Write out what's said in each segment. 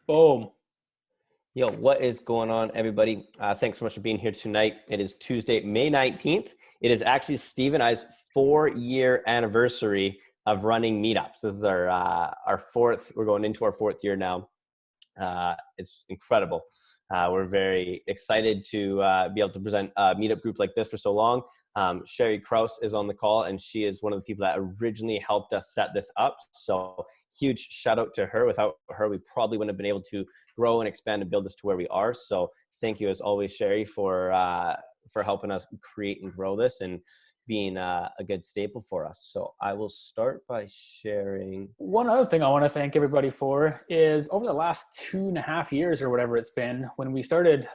Boom. Yo, what is going on, everybody? Thanks so much for being here tonight. It is Tuesday, May 19th. It is actually Steve and I's 4-year anniversary of running Meetups. This is our fourth. We're going into our fourth year now. It's incredible. We're very excited to be able to present a Meetup group like this for so long. Sherry Kraus is on the call, and she is one of the people that originally helped us set this up. So huge shout out to her. Without her, we probably wouldn't have been able to grow and expand and build this to where we are. So thank you as always, Sherry, for helping us create and grow this and being a good staple for us. So I will start by sharing. One other thing I want to thank everybody for is over the last 2.5 years or whatever it's been, when we started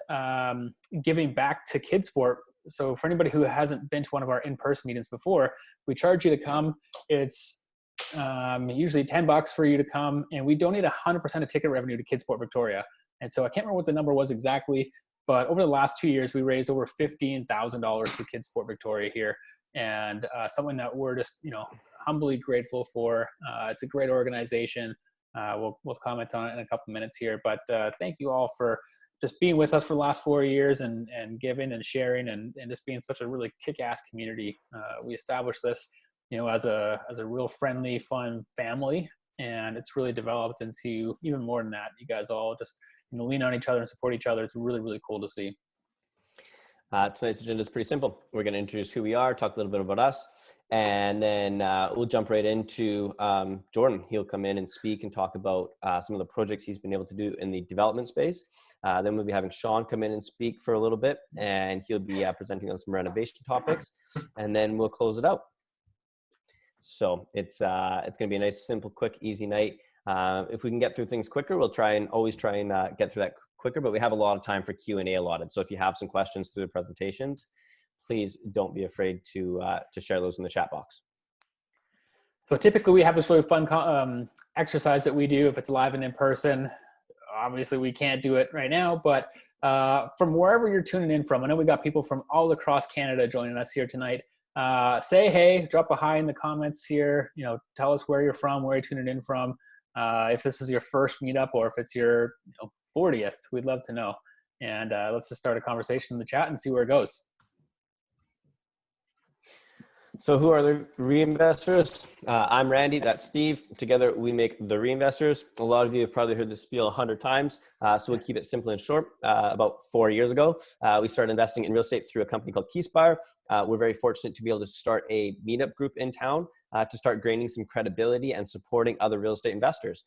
giving back to kids sport. So for anybody who hasn't been to one of our in-person meetings before, we charge you to come. It's usually $10 for you to come, and we donate 100% of ticket revenue to Kids Sport Victoria. And so I can't remember what the number was exactly, but over the last 2 years, we raised over $15,000 for Kids Sport Victoria here, and something that we're just humbly grateful for. It's a great organization. We'll comment on it in a couple minutes here, but thank you all for just being with us for the last 4 years and giving and sharing and just being such a really kick-ass community. We established this, as a real friendly, fun family, and it's really developed into even more than that. You guys all just lean on each other and support each other. It's really, really cool to see. Tonight's agenda is pretty simple. We're going to introduce who we are, talk a little bit about us, and then we'll jump right into Jordan. He'll come in and speak and talk about some of the projects he's been able to do in the development space. Then we'll be having Sean come in and speak for a little bit, and he'll be presenting on some renovation topics, and then we'll close it out. So it's going to be a nice, simple, quick, easy night. If we can get through things quicker, we'll always try and get through that quicker, but we have a lot of time for Q&A allotted. So if you have some questions through the presentations, please don't be afraid to share those in the chat box. So typically we have this really fun exercise that we do if it's live and in person. Obviously we can't do it right now, but from wherever you're tuning in from, I know we got people from all across Canada joining us here tonight. Say hey, drop a hi in the comments here. Tell us where you're from, where you're tuning in from. If this is your first meetup or if it's your 40th, we'd love to know. And let's just start a conversation in the chat and see where it goes. So who are the REINVESTORS? I'm Randy, that's Steve. Together we make the REINVESTORS. A lot of you have probably heard this spiel 100 times, so we'll keep it simple and short. About 4 years ago, we started investing in real estate through a company called Keyspire. We're very fortunate to be able to start a meetup group in town to start gaining some credibility and supporting other real estate investors.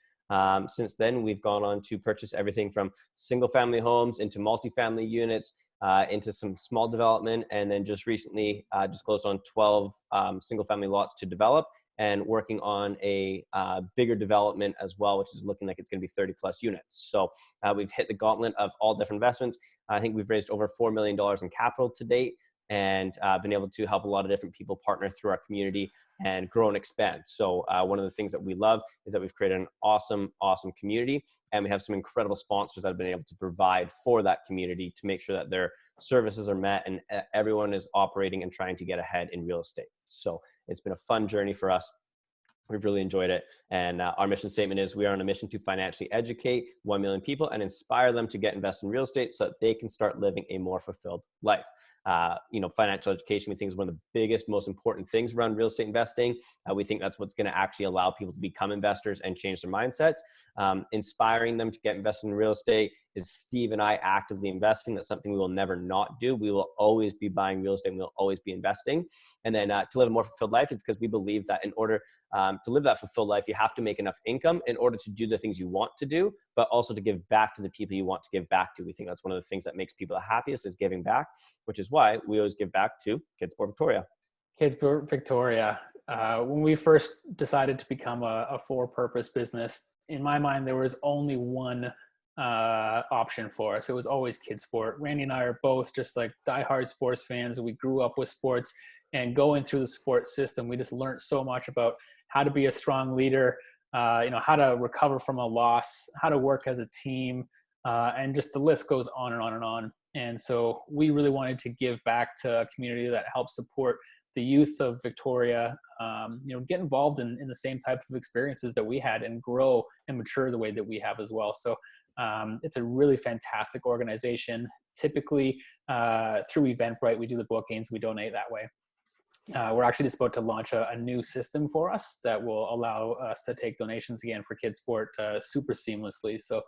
Since then, we've gone on to purchase everything from single family homes into multifamily units, into some small development, and then just recently just closed on 12 single family lots to develop and working on a bigger development as well, which is looking like it's going to be 30 plus units. So we've hit the gauntlet of all different investments. I think we've raised over $4 million in capital to date, and been able to help a lot of different people partner through our community and grow and expand. So one of the things that we love is that we've created an awesome community, and we have some incredible sponsors that have been able to provide for that community to make sure that their services are met and everyone is operating and trying to get ahead in real estate. So it's been a fun journey for us. We've really enjoyed it. And our mission statement is we are on a mission to financially educate 1 million people and inspire them to get invested in real estate so that they can start living a more fulfilled life. Financial education, we think, is one of the biggest, most important things around real estate investing. We think that's what's going to actually allow people to become investors and change their mindsets. Inspiring them to get invested in real estate is Steve and I actively investing. That's something we will never not do. We will always be buying real estate and we'll always be investing. And then to live a more fulfilled life, it's because we believe that in order to live that fulfilled life, you have to make enough income in order to do the things you want to do, but also to give back to the people you want to give back to. We think that's one of the things that makes people the happiest is giving back, which is why we always give back to Kids Sport Victoria. Kids Sport Victoria. When we first decided to become a for-purpose business, in my mind, there was only one option for us. It was always kids sport. Randy and I are both just like diehard sports fans. We grew up with sports, and going through the sports system, we just learned so much about how to be a strong leader, how to recover from a loss, how to work as a team, and just the list goes on and on and on. And so we really wanted to give back to a community that helps support the youth of Victoria, get involved in the same type of experiences that we had and grow and mature the way that we have as well. So it's a really fantastic organization. Typically through Eventbrite, we do the bookings, we donate that way. We're actually just about to launch a new system for us that will allow us to take donations again for kids sport super seamlessly. So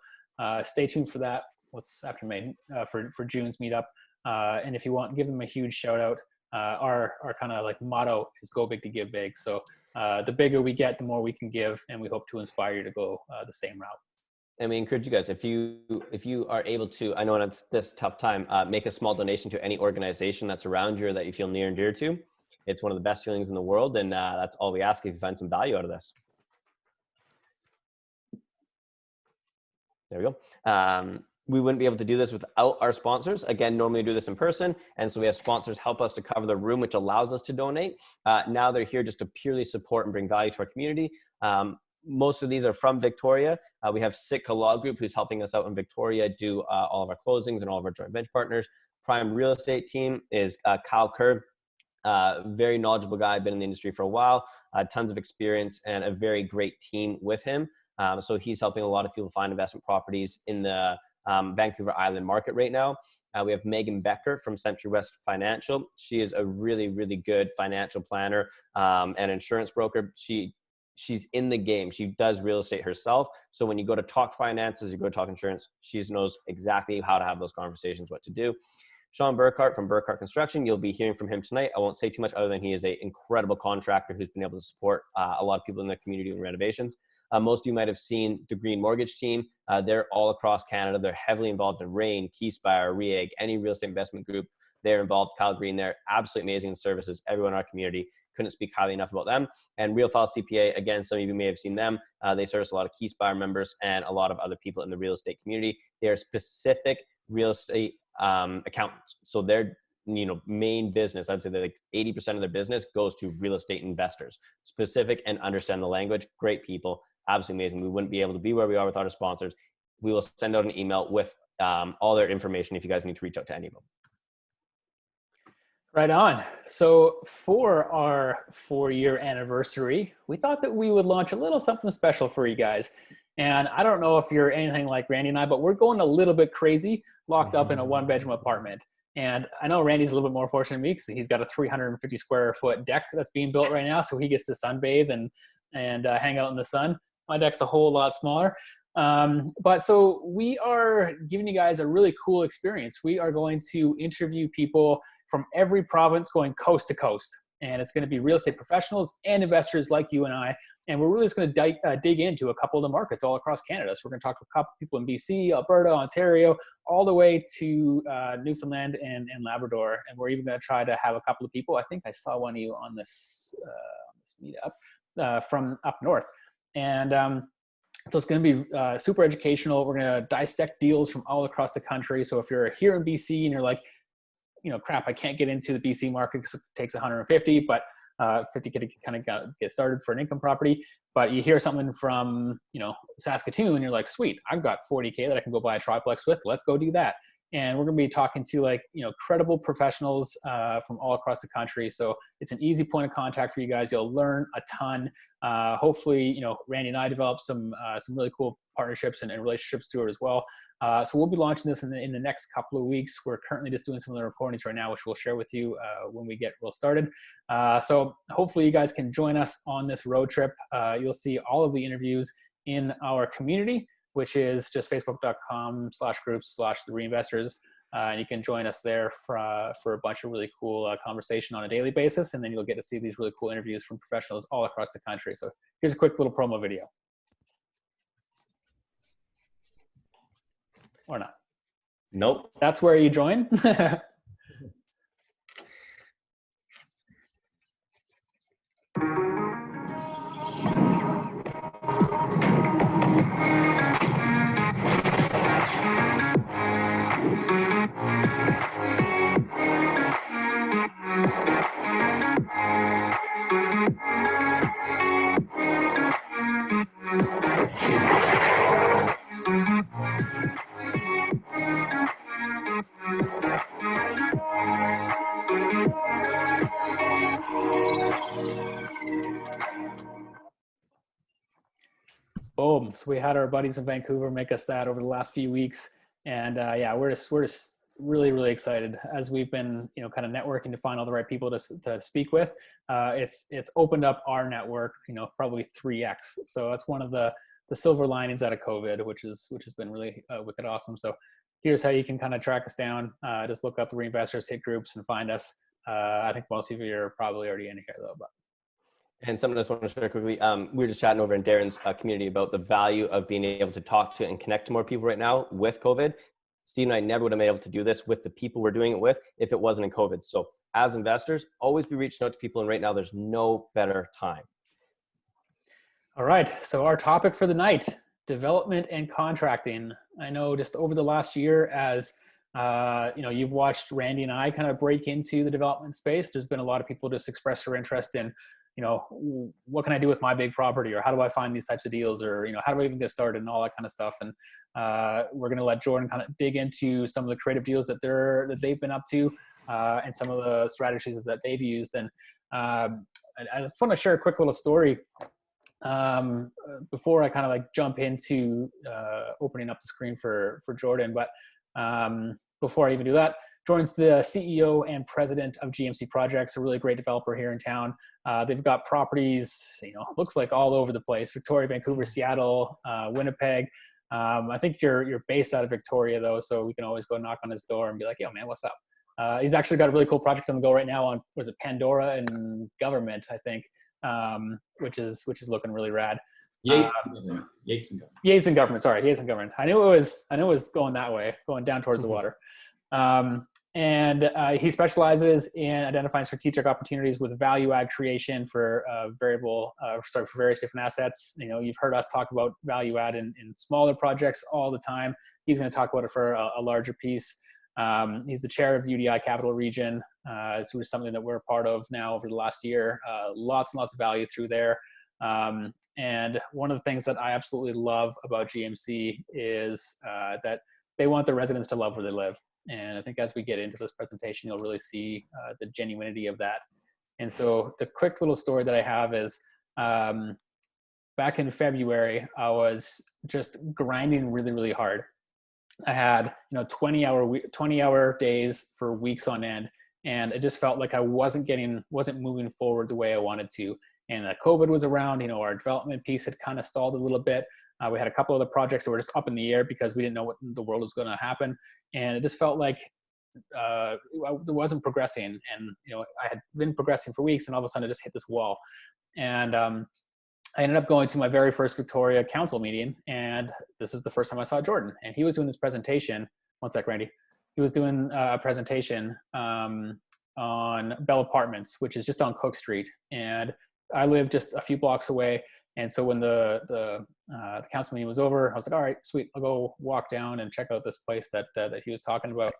stay tuned for that. What's after May for June's meetup. And if you want, give them a huge shout out. Our kind of like motto is go big to give big. So the bigger we get, the more we can give, and we hope to inspire you to go the same route. And we encourage you guys, if you are able to, I know it's this tough time, make a small donation to any organization that's around you or that you feel near and dear to. It's one of the best feelings in the world, and that's all we ask if you find some value out of this. There we go. We wouldn't be able to do this without our sponsors. Again, normally we do this in person, and so we have sponsors help us to cover the room, which allows us to donate. Now they're here just to purely support and bring value to our community. Most of these are from Victoria. We have Sitka Law Group, who's helping us out in Victoria, do all of our closings and all of our joint venture partners. Prime Real Estate team is Kyle Kerr. Very knowledgeable guy, been in the industry for a while, tons of experience, and a very great team with him. So he's helping a lot of people find investment properties in the Vancouver Island market right now. We have Megan Becker from Century West Financial. She is a really, really good financial planner and insurance broker. She's in the game. She does real estate herself. So when you go to talk finances, you go to talk insurance, she knows exactly how to have those conversations, what to do. Sean Burkhart from Burkhart Construction, you'll be hearing from him tonight. I won't say too much other than he is an incredible contractor who's been able to support a lot of people in the community in renovations. Most of you might have seen the Green Mortgage team. They're all across Canada. They're heavily involved in REIN, Keyspire, REIG, any real estate investment group. They're involved. Kyle Green, they're absolutely amazing services. Everyone in our community, couldn't speak highly enough about them. And Real File CPA, again, some of you may have seen them. They service a lot of Keyspire members and a lot of other people in the real estate community. They are specific real estate accountants. So their main business, I'd say that like 80% of their business goes to real estate investors, specific and understand the language. Great people, absolutely amazing. We wouldn't be able to be where we are without our sponsors. We will send out an email with all their information if you guys need to reach out to any of them. Right on. So for our 4-year anniversary, we thought that we would launch a little something special for you guys. And I don't know if you're anything like Randy and I, but we're going a little bit crazy, locked up in a 1-bedroom apartment. And I know Randy's a little bit more fortunate than me because he's got a 350 square foot deck that's being built right now. So he gets to sunbathe and hang out in the sun. My deck's a whole lot smaller. But so we are giving you guys a really cool experience. We are going to interview people from every province going coast to coast. And it's going to be real estate professionals and investors like you and I. And we're really just going to dig into a couple of the markets all across Canada. So we're going to talk to a couple people in BC, Alberta, Ontario, all the way to Newfoundland and Labrador. And we're even going to try to have a couple of people. I think I saw one of you on this meetup from up north. And so it's going to be super educational. We're going to dissect deals from all across the country. So if you're here in BC and you're like, crap, I can't get into the BC market because it takes 150, but 50 to kind of get started for an income property. But you hear something from, Saskatoon and you're like, sweet, I've got 40K that I can go buy a triplex with. Let's go do that. And we're going to be talking to credible professionals from all across the country. So it's an easy point of contact for you guys. You'll learn a ton. Hopefully, Randy and I developed some really cool partnerships and relationships through it as well. So we'll be launching this in the next couple of weeks. We're currently just doing some of the recordings right now, which we'll share with you when we get real started. So hopefully you guys can join us on this road trip. You'll see all of the interviews in our community, which is just facebook.com/groups/the-reinvestors. And you can join us there for a bunch of really cool conversation on a daily basis. And then you'll get to see these really cool interviews from professionals all across the country. So here's a quick little promo video. Or not? Nope. That's where you join? So we had our buddies in Vancouver make us that over the last few weeks. And yeah, we're just really, really excited as we've been, kind of networking to find all the right people to speak with. It's opened up our network, probably 3x. So that's one of the silver linings out of COVID, which has been really wicked awesome. So here's how you can kind of track us down. Just look up the Reinvestors, hit groups, and find us. I think most of you are probably already in here though, but. And something I just want to share quickly. We were just chatting over in Darren's community about the value of being able to talk to and connect to more people right now with COVID. Steve and I never would have been able to do this with the people we're doing it with if it wasn't in COVID. So as investors, always be reaching out to people. And right now there's no better time. All right. So our topic for the night, development and contracting. I know just over the last year as you've watched Randy and I kind of break into the development space. There's been a lot of people just express their interest in, what can I do with my big property, or how do I find these types of deals, or, how do I even get started, and all that kind of stuff. And we're going to let Jordan kind of dig into some of the creative deals that they've been up to, and some of the strategies that they've used. And I just want to share a quick little story before I kind of jump into opening up the screen for Jordan. But before I even do that, Jordan's the CEO and president of GMC Projects, a really great developer here in town. They've got properties, looks like all over the place: Victoria, Vancouver, Seattle, Winnipeg. I think you're based out of Victoria though, so we can always go knock on his door and be like, "Yo, man, what's up?" He's actually got a really cool project on the go right now on, was it Pandora and Government, I think, which is looking really rad. Yates and Government. Yates and Government. Sorry, Yates and Government. I knew it was going that way, going down towards the water. And he specializes in identifying strategic opportunities with value add creation for for various different assets. You've heard us talk about value add in smaller projects all the time. He's going to talk about it for a larger piece. He's the chair of UDI Capital Region, so it's something that we're a part of now over the last year. Lots and lots of value through there. And one of the things that I absolutely love about GMC is that they want their residents to love where they live. And I think as we get into this presentation, you'll really see the genuinity of that. And so the quick little story that I have is back in February, I was just grinding really, really hard. I had 20-hour days for weeks on end, and it just felt like I wasn't moving forward the way I wanted to. And COVID was around. Our development piece had kind of stalled a little bit. We had a couple of the projects that were just up in the air because we didn't know what the world was going to happen. And it just felt like it wasn't progressing. And, I had been progressing for weeks, and all of a sudden I just hit this wall. And I ended up going to my very first Victoria Council meeting. And this is the first time I saw Jordan. And he was doing this presentation. One sec, Randy. He was doing a presentation on Bell Apartments, which is just on Cook Street. And I live just a few blocks away. And so when the council meeting was over, I was like, all right, sweet, I'll go walk down and check out this place that he was talking about.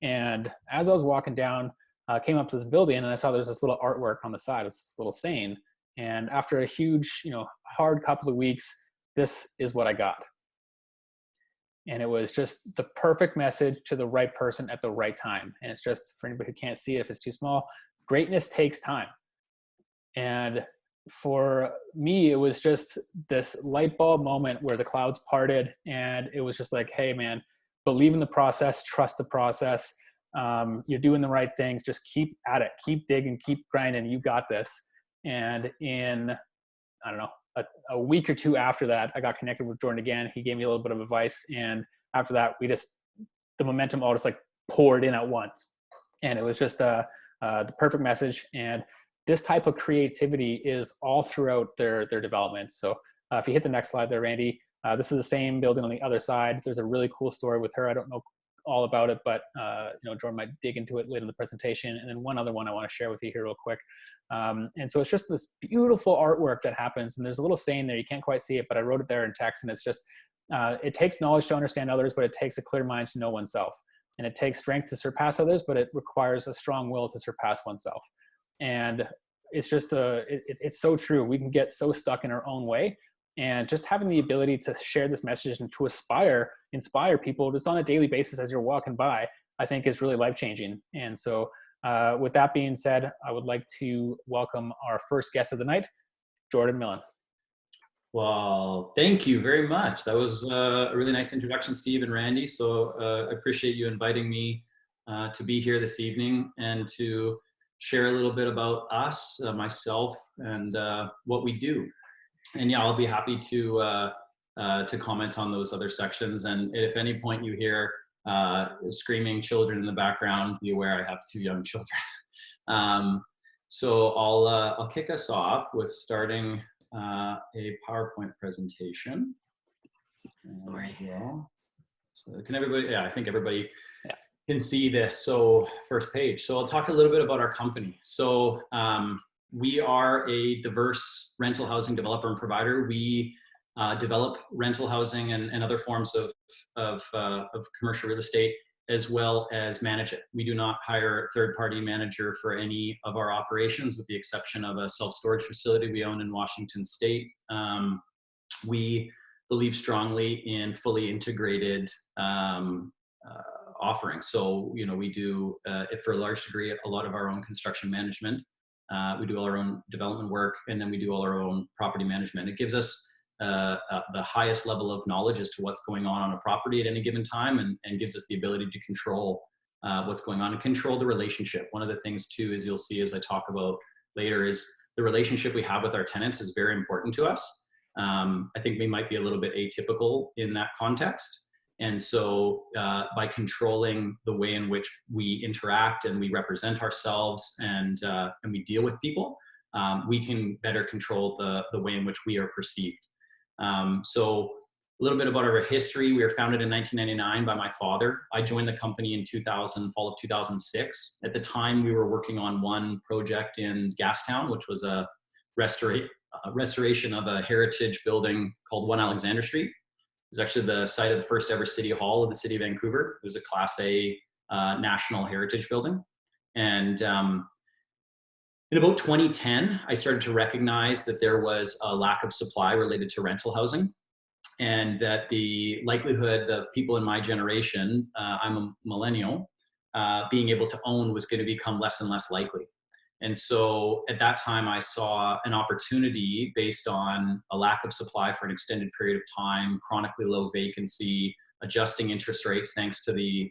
And as I was walking down, I came up to this building, and I saw there's this little artwork on the side, this little saying. And after a huge, hard couple of weeks, this is what I got. And it was just the perfect message to the right person at the right time. And it's just, for anybody who can't see it, if it's too small, greatness takes time. And for me, it was just this light bulb moment where the clouds parted, and it was just like, hey man, believe in the process, trust the process. You're doing the right things. Just keep at it, keep digging, keep grinding. You got this. And in, I don't know, a week or two after that, I got connected with Jordan again. He gave me a little bit of advice. And after that, the momentum all just poured in at once. And it was just the perfect message. And this type of creativity is all throughout their developments. So if you hit the next slide there, Randy, this is the same building on the other side. There's a really cool story with her. I don't know all about it, but Jordan might dig into it later in the presentation. And then one other one I want to share with you here real quick. And so it's just this beautiful artwork that happens. And there's a little saying there, you can't quite see it, but I wrote it there in text. And it's just, it takes knowledge to understand others, but it takes a clear mind to know oneself. And it takes strength to surpass others, but it requires a strong will to surpass oneself. And it's just it's so true. We can get so stuck in our own way, and just having the ability to share this message and to inspire people just on a daily basis as you're walking by, I think is really life-changing. And so with that being said, I would like to welcome our first guest of the night, Jordan Milne. Well, thank you very much. That was a really nice introduction, Steve and Randy. So I appreciate you inviting me to be here this evening and to share a little bit about us, myself, and what we do. And yeah, I'll be happy to comment on those other sections. And if at any point you hear screaming children in the background, be aware I have 2 young children. So I'll kick us off with starting a PowerPoint presentation. So can everybody, yeah, I think everybody can see this. So first page. So I'll talk a little bit about our company. So we are a diverse rental housing developer and provider. We develop rental housing and other forms of commercial real estate, as well as manage it. We do not hire a third-party manager for any of our operations, with the exception of a self-storage facility we own in Washington State. We believe strongly in fully integrated offerings. So, you know, we do, for a large degree, a lot of our own construction management. We do all our own development work, and then we do all our own property management. It gives us the highest level of knowledge as to what's going on a property at any given time, and gives us the ability to control what's going on and control the relationship. One of the things too, as you'll see as I talk about later, is the relationship we have with our tenants is very important to us. I think we might be a little bit atypical in that context. And so by controlling the way in which we interact and we represent ourselves and we deal with people, we can better control the way in which we are perceived. So a little bit about our history. We were founded in 1999 by my father. I joined the company in fall of 2006. At the time, we were working on one project in Gastown, which was a restoration of a heritage building called 1 Alexander Street. It was actually the site of the first ever City Hall of the City of Vancouver. It was a Class A national heritage building. And in about 2010, I started to recognize that there was a lack of supply related to rental housing, and that the likelihood of people in my generation, I'm a millennial, being able to own was going to become less and less likely. And so at that time, I saw an opportunity based on a lack of supply for an extended period of time, chronically low vacancy, adjusting interest rates thanks to the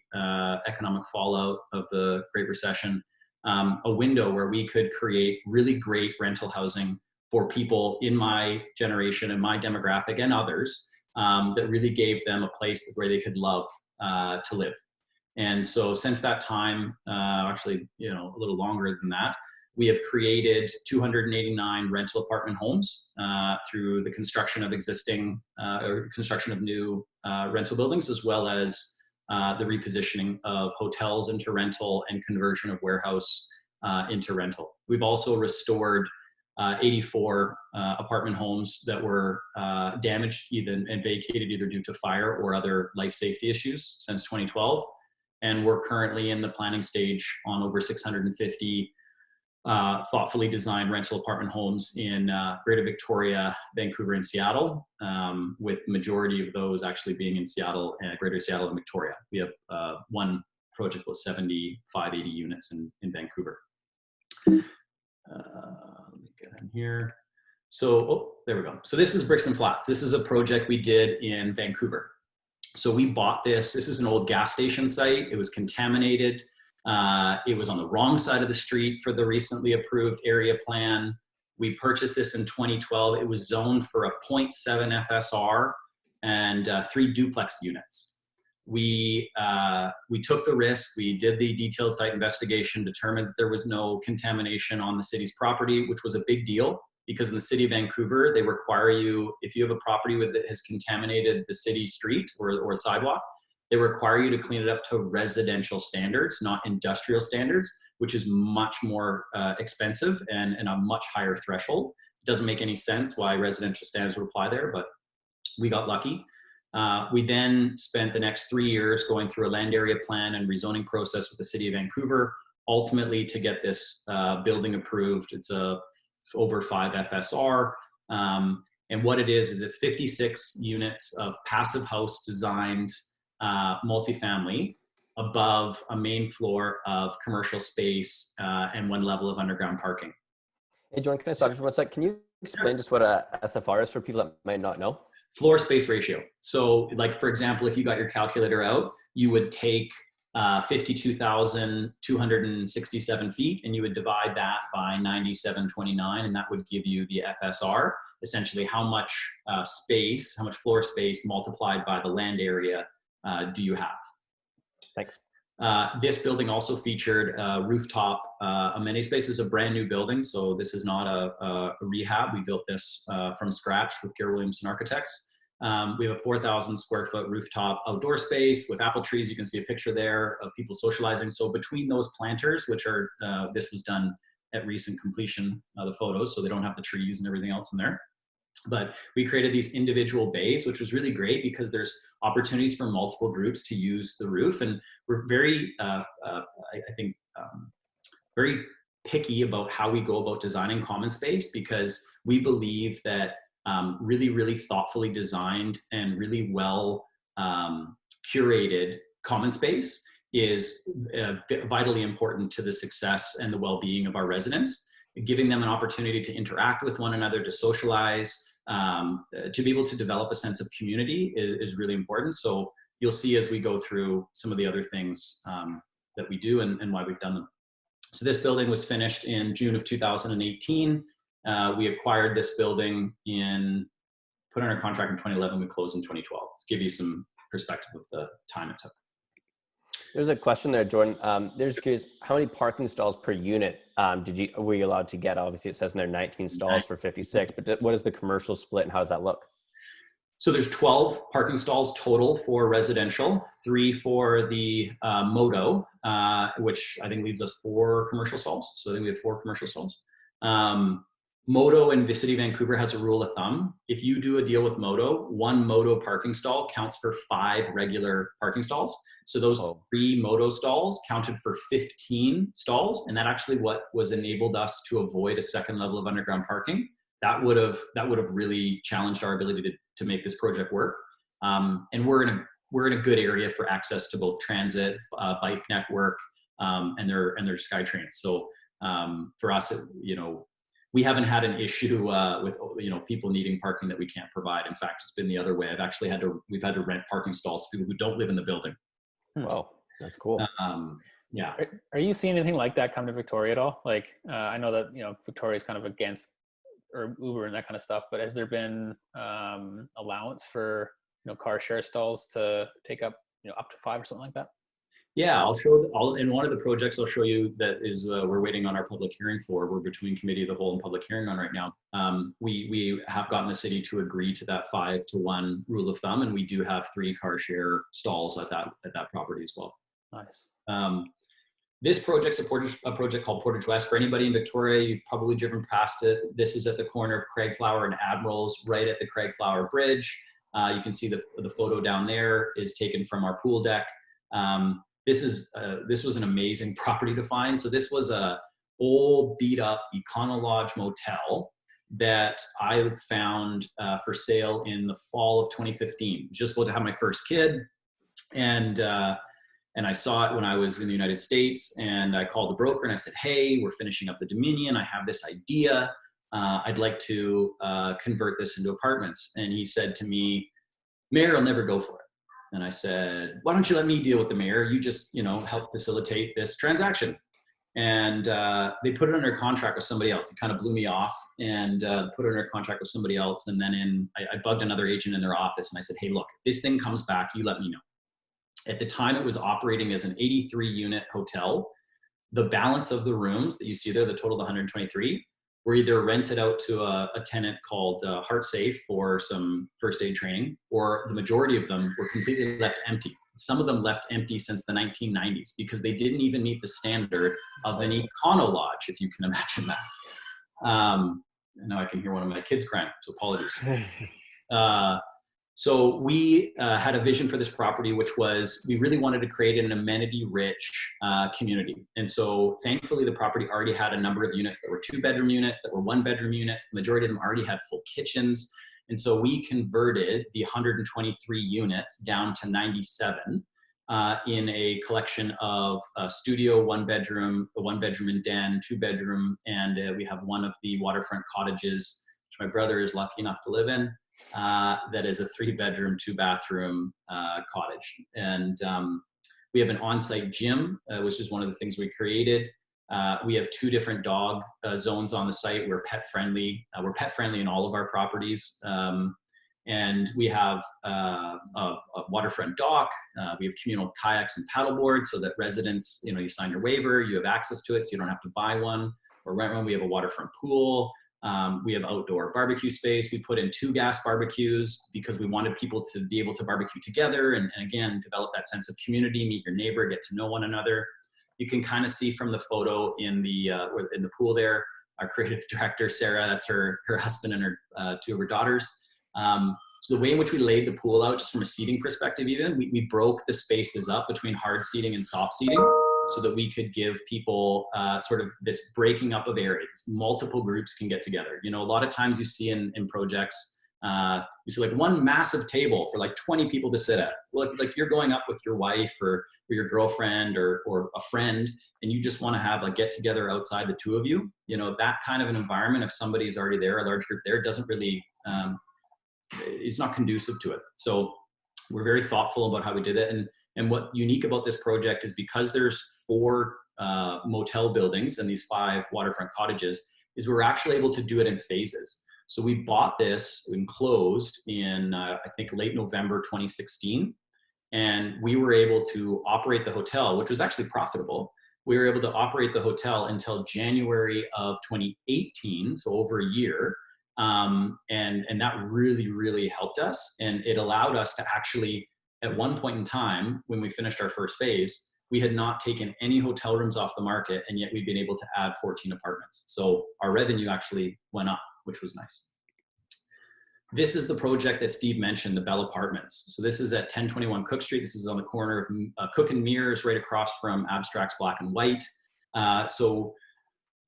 economic fallout of the Great Recession, a window where we could create really great rental housing for people in my generation and my demographic and others, that really gave them a place where they could love to live. And so since that time, actually, you know, a little longer than that, we have created 289 rental apartment homes through the construction of existing or construction of new rental buildings, as well as the repositioning of hotels into rental and conversion of warehouse into rental. We've also restored 84 apartment homes that were damaged and vacated either due to fire or other life safety issues since 2012. And we're currently in the planning stage on over 650 thoughtfully designed rental apartment homes in Greater Victoria, Vancouver, and Seattle, with the majority of those actually being in Seattle, Greater Seattle and Victoria. We have one project with 75, 80 units in Vancouver. Let me get in here. So, there we go. So this is Bricks and Flats. This is a project we did in Vancouver. So we bought this. This is an old gas station site. It was contaminated. It was on the wrong side of the street for the recently approved area plan. We purchased this in 2012. It was zoned for a 0.7 FSR and 3 duplex units. We took the risk. We did the detailed site investigation, determined that there was no contamination on the city's property, which was a big deal because in the city of Vancouver, they require you, if you have a property that has contaminated the city street or a sidewalk, they require you to clean it up to residential standards, not industrial standards, which is much more expensive and a much higher threshold. It doesn't make any sense why residential standards would apply there, but we got lucky. We then spent the next 3 years going through a land area plan and rezoning process with the city of Vancouver, ultimately to get this building approved. It's over 5 FSR. And what it is it's 56 units of passive house designed multifamily above a main floor of commercial space and 1 level of underground parking. Hey, Jordan, can I stop you for 1 sec? Can you explain just what a SFR is for people that might not know? Floor space ratio. So like, for example, if you got your calculator out, you would take 52,267 feet and you would divide that by 9729, and that would give you the FSR, essentially how much space, how much floor space multiplied by the land area do you have. Thanks. This building also featured rooftop amenity space. This is a brand new building, so this is not a rehab. We built this from scratch with Gary Williamson Architects. We have a 4,000 square foot rooftop outdoor space with apple trees. You can see a picture there of people socializing. So between those planters, which are, this was done at recent completion, the photos, so they don't have the trees and everything else in there. But we created these individual bays, which was really great because there's opportunities for multiple groups to use the roof. And we're very, I think, very picky about how we go about designing common space, because we believe that really, really thoughtfully designed and really well curated common space is vitally important to the success and the well-being of our residents. Giving them an opportunity to interact with one another, to socialize, to be able to develop a sense of community is really important. So you'll see as we go through some of the other things that we do and why we've done them. So this building was finished in June of 2018. We acquired this building put under contract in 2011, we closed in 2012. To give you some perspective of the time it took. There's a question there, Jordan. There's curious, how many parking stalls per unit were you allowed to get? Obviously, it says in there 19 stalls for 56, but what is the commercial split and how does that look? So there's 12 parking stalls total for residential, 3 for the Moto, which I think leaves us 4 commercial stalls. So I think we have 4 commercial stalls. Moto in the city of Vancouver has a rule of thumb. If you do a deal with Moto, 1 Moto parking stall counts for 5 regular parking stalls. So those 3 Moto stalls counted for 15 stalls. And that actually what was enabled us to avoid a second level of underground parking. That would have really challenged our ability to make this project work. And we're in a good area for access to both transit, bike network, and their SkyTrain. So for us, we haven't had an issue with people needing parking that we can't provide. In fact, it's been the other way. We've had to rent parking stalls to people who don't live in the building. Wow, that's cool. Yeah. Are you seeing anything like that come to Victoria at all? Like, I know that Victoria is kind of against or Uber and that kind of stuff, but has there been allowance for car share stalls to take up up to 5 or something like that? Yeah, in one of the projects I'll show you that is we're waiting on our public hearing for. We're between committee of the whole and public hearing on right now. We have gotten the city to agree to that 5-to-1 rule of thumb, and we do have 3 car share stalls at that property as well. Nice. This project's a project called Portage West. For anybody in Victoria, you've probably driven past it. This is at the corner of Craigflower and Admirals, right at the Craigflower Bridge. You can see the photo down there is taken from our pool deck. This was an amazing property to find. So this was a old beat up Econo Lodge motel that I found for sale in the fall of 2015. Just about to have my first kid. And I saw it when I was in the United States, and I called the broker and I said, hey, we're finishing up the Dominion. I have this idea. I'd like to convert this into apartments. And he said to me, Mayor will never go for it. And I said, why don't you let me deal with the mayor? You just, help facilitate this transaction. And they put it under contract with somebody else. It kind of blew me off, and put it under contract with somebody else. And then I bugged another agent in their office and I said, hey, look, if this thing comes back, you let me know. At the time, it was operating as an 83-unit hotel. The balance of the rooms that you see there, the total of 123, were either rented out to a tenant called HeartSafe for some first aid training, or the majority of them were completely left empty. Some of them left empty since the 1990s because they didn't even meet the standard of an Econo Lodge, if you can imagine that. Now I can hear one of my kids crying, so apologies. So we had a vision for this property, which was we really wanted to create an amenity-rich community. And so thankfully, the property already had a number of units that were 2-bedroom units, that were 1-bedroom units. The majority of them already had full kitchens. And so we converted the 123 units down to 97 in a collection of a studio, 1-bedroom, a 1-bedroom and den, 2-bedroom, and we have one of the waterfront cottages, my brother is lucky enough to live in, that is a 3-bedroom, 2-bathroom cottage. And we have an on-site gym, which is one of the things we created. We have 2 different dog zones on the site. We're pet friendly. We're pet friendly in all of our properties. And we have a waterfront dock. We have communal kayaks and paddle boards so that residents, you sign your waiver, you have access to it, so you don't have to buy one or rent one. We have a waterfront pool. We have outdoor barbecue space. We put in 2 gas barbecues because we wanted people to be able to barbecue together and again, develop that sense of community, meet your neighbor, get to know one another. You can kind of see from the photo in the pool there, our creative director, Sarah, that's her husband and her 2 of her daughters. So the way in which we laid the pool out, just from a seating perspective even, we broke the spaces up between hard seating and soft seating so that we could give people sort of this breaking up of areas. Multiple groups can get together. A lot of times you see in projects, you see like one massive table for like 20 people to sit at. Well, like you're going up with your wife or your girlfriend or a friend, and you just want to have a get together outside the 2 of you. That kind of an environment, if somebody's already there, a large group there, doesn't really, it's not conducive to it. So we're very thoughtful about how we did it. And what's unique about this project is because there's 4 motel buildings and these 5 waterfront cottages, is we're actually able to do it in phases. So we bought this and closed in, I think, late November 2016. And we were able to operate the hotel, which was actually profitable. We were able to operate the hotel until January of 2018, so over a year. And that really, really helped us. And it allowed us to actually, at one point in time, when we finished our first phase, we had not taken any hotel rooms off the market, and yet we've been able to add 14 apartments. So our revenue actually went up, which was nice. This is the project that Steve mentioned, the Bell Apartments. So this is at 1021 Cook Street. This is on the corner of Cook and Mears, right across from Abstracts Black and White. So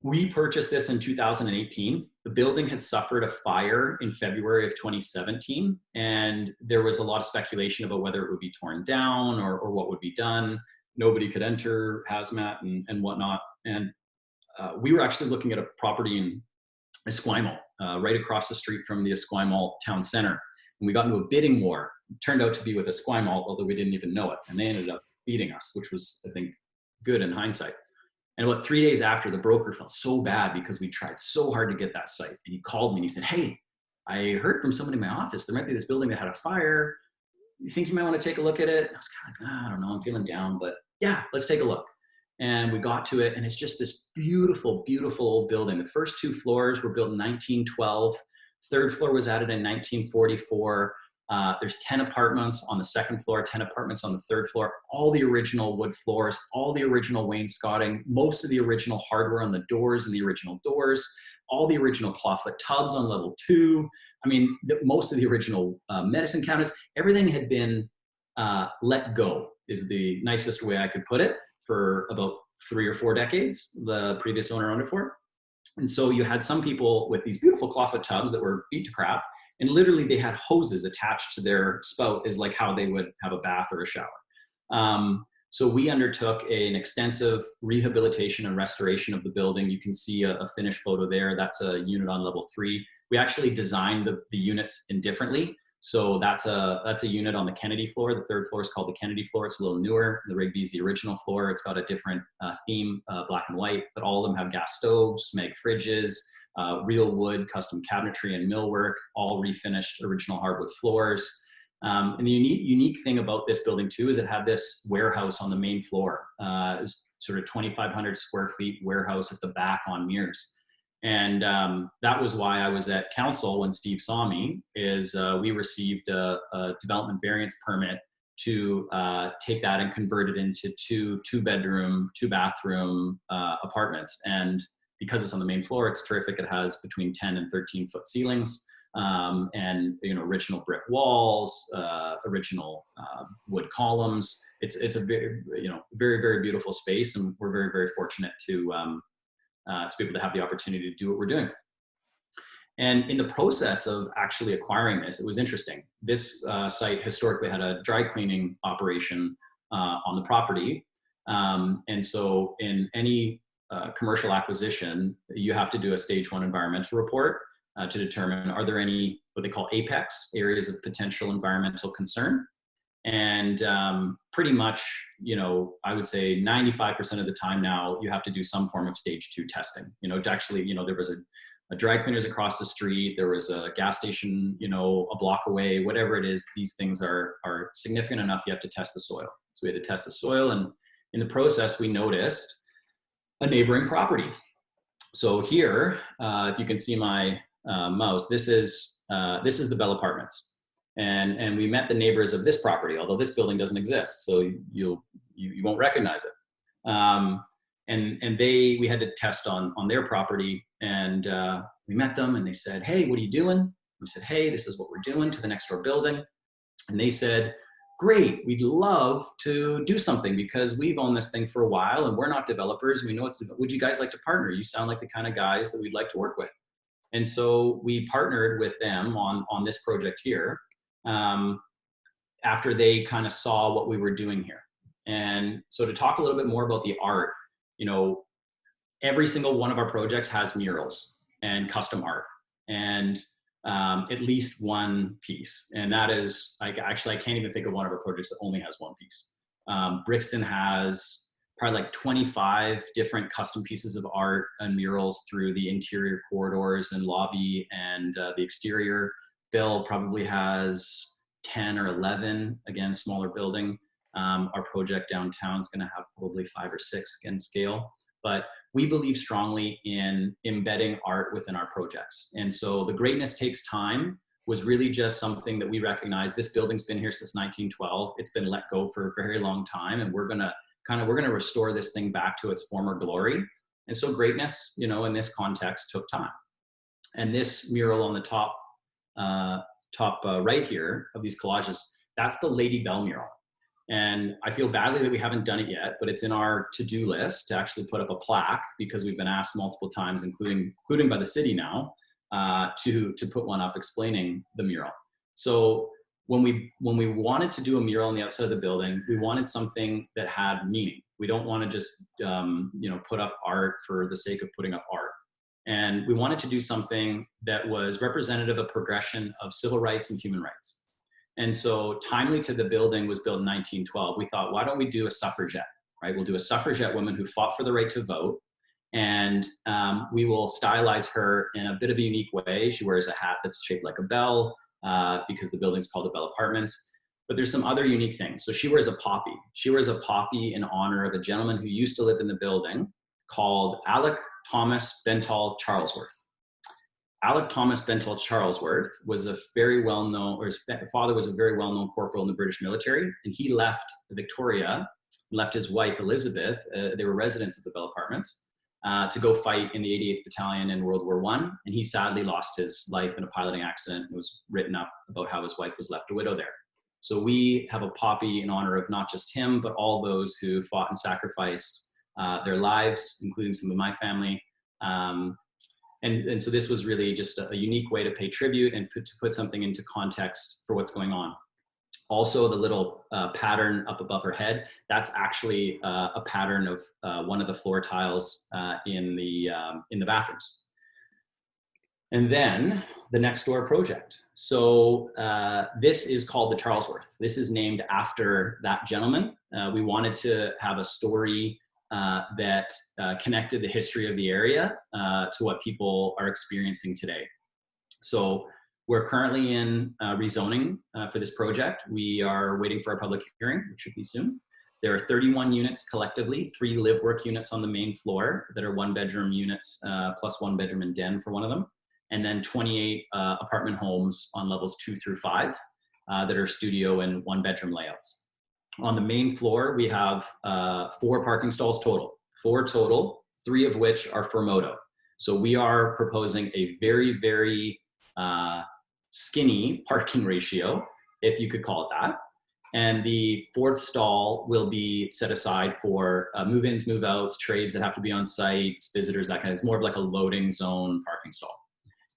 we purchased this in 2018. The building had suffered a fire in February of 2017, and there was a lot of speculation about whether it would be torn down or what would be done. Nobody could enter, hazmat and whatnot. And we were actually looking at a property in Esquimalt, right across the street from the Esquimalt town center. And we got into a bidding war. It turned out to be with Esquimalt, although we didn't even know it. And they ended up beating us, which was, I think, good in hindsight. And about 3 days after, the broker felt so bad because we tried so hard to get that site. And he called me and he said, "Hey, I heard from somebody in my office, there might be this building that had a fire. You think you might want to take a look at it?" And I was kind of like, I don't know, I'm feeling down, but yeah, let's take a look. And we got to it, and it's just this beautiful, beautiful old building. The first 2 floors were built in 1912. 3rd floor was added in 1944. There's 10 apartments on the 2nd floor, 10 apartments on the 3rd floor, all the original wood floors, all the original wainscoting, most of the original hardware on the doors and the original doors, all the original clawfoot tubs on level 2. I mean, most of the original medicine counters, everything had been let go, is the nicest way I could put it, for about 3 or 4 decades, the previous owner owned it for. And so you had some people with these beautiful clawfoot tubs that were beat to crap, and literally they had hoses attached to their spout as like how they would have a bath or a shower. So we undertook an extensive rehabilitation and restoration of the building. You can see a finished photo there. That's a unit on level 3. We actually designed the units indifferently. So that's a unit on the Kennedy floor. The 3rd floor is called the Kennedy floor. It's a little newer. The Rigby is the original floor. It's got a different theme, black and white, but all of them have gas stoves, Smeg fridges, real wood, custom cabinetry and millwork, all refinished original hardwood floors. And the unique thing about this building too is it had this warehouse on the main floor. It was sort of 2,500 square feet warehouse at the back on Mears. And that was why I was at council when Steve saw me, is we received a development variance permit to take that and convert it into 2-bedroom, 2-bathroom apartments. And because it's on the main floor, it's terrific. It has between 10 and 13-foot ceilings, and original brick walls, original wood columns. It's a very very, very beautiful space, and we're very, very fortunate to be able to have the opportunity to do what we're doing. And in the process of actually acquiring this, it was interesting. This site historically had a dry cleaning operation on the property. And so in any commercial acquisition, you have to do a stage 1 environmental report. to determine, are there any, what they call apex areas of potential environmental concern? And pretty much, you know, I would say 95% of the time now, you have to do some form of stage 2 testing. You know, to actually, you know, there was a dry cleaners across the street, there was a gas station, you know, a block away, whatever it is, these things are significant enough, you have to test the soil. So we had to test the soil, and in the process, we noticed a neighboring property. So here, if you can see my mouse, this is the Bell Apartments. And we met the neighbors of this property, although this building doesn't exist, so you won't recognize it. And we had to test on their property, and we met them, and they said, "Hey, what are you doing?" We said, "Hey, this is what we're doing to the next door building." And they said, "Great, we'd love to do something because we've owned this thing for a while, and we're not developers. We know it's. Would you guys like to partner? You sound like the kind of guys that we'd like to work with." And so we partnered with them on this project here. After they kind of saw what we were doing here. And so to talk a little bit more about the art, you know, every single one of our projects has murals and custom art, and at least one piece. And that is, I can't even think of one of our projects that only has one piece. Brixton has probably like 25 different custom pieces of art and murals through the interior corridors and lobby and the exterior. Bill probably has 10 or 11, again, smaller building. Our project downtown is going to have probably 5 or 6, again, scale. But we believe strongly in embedding art within our projects. And so the greatness takes time was really just something that we recognize. This building's been here since 1912. It's been let go for a very long time. And we're going to restore this thing back to its former glory. And so greatness, you know, in this context took time. And this mural on the top right here of these collages, that's the Lady Bell mural. And I feel badly that we haven't done it yet, but it's in our to-do list to actually put up a plaque, because we've been asked multiple times, including by the city now, to put one up explaining the mural. So when we wanted to do a mural on the outside of the building, we wanted something that had meaning. We don't want to just you know, put up art for the sake of putting up art. And we wanted to do something that was representative of progression of civil rights and human rights. And so timely to the building was built in 1912. We thought, why don't we do a suffragette, right? We'll do a suffragette woman who fought for the right to vote. And we will stylize her in a bit of a unique way. She wears a hat that's shaped like a bell because the building's called the Bell Apartments. But there's some other unique things. So she wears a poppy. She wears a poppy in honor of a gentleman who used to live in the building called Alec Thomas Bentall Charlesworth. Alec Thomas Bentall Charlesworth was a very well-known, or his father was a very well-known corporal in the British military, and he left Victoria, left his wife Elizabeth, they were residents of the Bell Apartments, to go fight in the 88th Battalion in World War I, and he sadly lost his life in a piloting accident. It was written up about how his wife was left a widow there. So we have a poppy in honor of not just him, but all those who fought and sacrificed their lives, including some of my family. And so this was really just a unique way to pay tribute and to put something into context for what's going on. Also, the little pattern up above her head, that's actually a pattern of one of the floor tiles in the bathrooms. And then the next door project. So this is called the Charlesworth. This is named after that gentleman. We wanted to have a story that connected the history of the area to what people are experiencing today. So we're currently in rezoning for this project. We are waiting for our public hearing, which should be soon. There are 31 units collectively, 3 live-work units on the main floor that are 1-bedroom units plus 1-bedroom and den for one of them. And then 28 apartment homes on levels 2 through 5 that are studio and 1-bedroom layouts. On the main floor, we have 4 parking stalls total, 4 total, 3 of which are for Moto. So we are proposing a very, very skinny parking ratio, if you could call it that. And the 4th stall will be set aside for move-ins, move-outs, trades that have to be on site, visitors, that kind of, it's more of like a loading zone parking stall.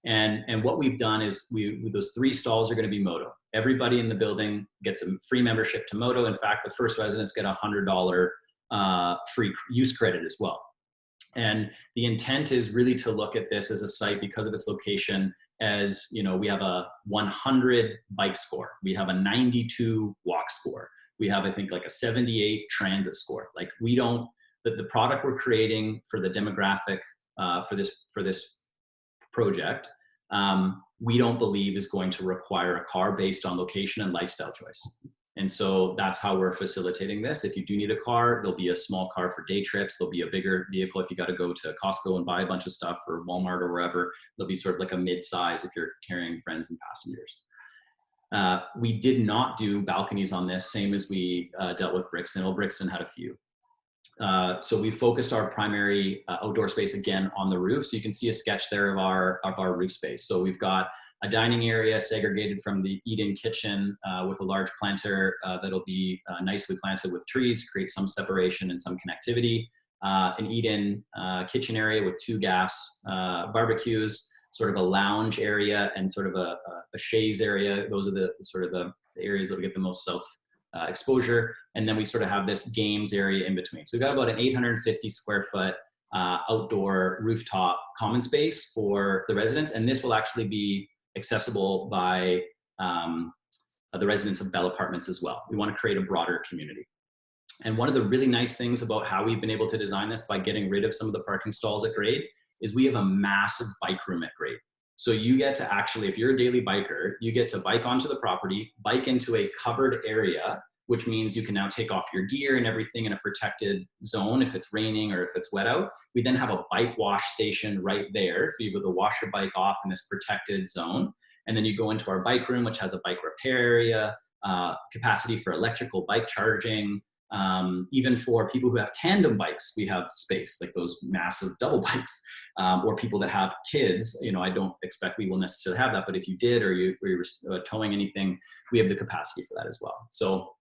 And what we've done is those 3 stalls are going to be Moto. Everybody in the building gets a free membership to Moto. In fact, the first residents get a $100 free use credit as well. And the intent is really to look at this as a site, because of its location, as, you know, we have a 100 bike score, we have a 92 walk score, we have, I think, like a 78 transit score. Like, we don't, the product we're creating for the demographic for this project, we don't believe is going to require a car based on location and lifestyle choice. And so that's how we're facilitating this. If you do need a car, there'll be a small car for day trips. There'll be a bigger vehicle if you got to go to Costco and buy a bunch of stuff, or Walmart or wherever. There'll be sort of like a mid-size if you're carrying friends and passengers. We did not do balconies on this, same as we dealt with Brixton. Brixton had a few. So we focused our primary outdoor space again on the roof. So you can see a sketch there of our roof space. So we've got a dining area segregated from the eat-in kitchen with a large planter that'll be nicely planted with trees, create some separation and some connectivity. An eat-in kitchen area with 2 gas barbecues, sort of a lounge area, and sort of a chaise area. Those are the sort of the areas that will get the most exposure. And then we sort of have this games area in between. So we've got about an 850 square foot outdoor rooftop common space for the residents. And this will actually be accessible by the residents of Bell Apartments as well. We want to create a broader community. And one of the really nice things about how we've been able to design this by getting rid of some of the parking stalls at grade is we have a massive bike room at grade. So you get to actually, if you're a daily biker, you get to bike onto the property, bike into a covered area, which means you can now take off your gear and everything in a protected zone if it's raining or if it's wet out. We then have a bike wash station right there for you to wash your bike off in this protected zone. And then you go into our bike room, which has a bike repair area, capacity for electrical bike charging. Even for people who have tandem bikes, we have space, like those massive double bikes, or people that have kids. You know, I don't expect we will necessarily have that, but if you did, or you were towing anything, we have the capacity for that as well. So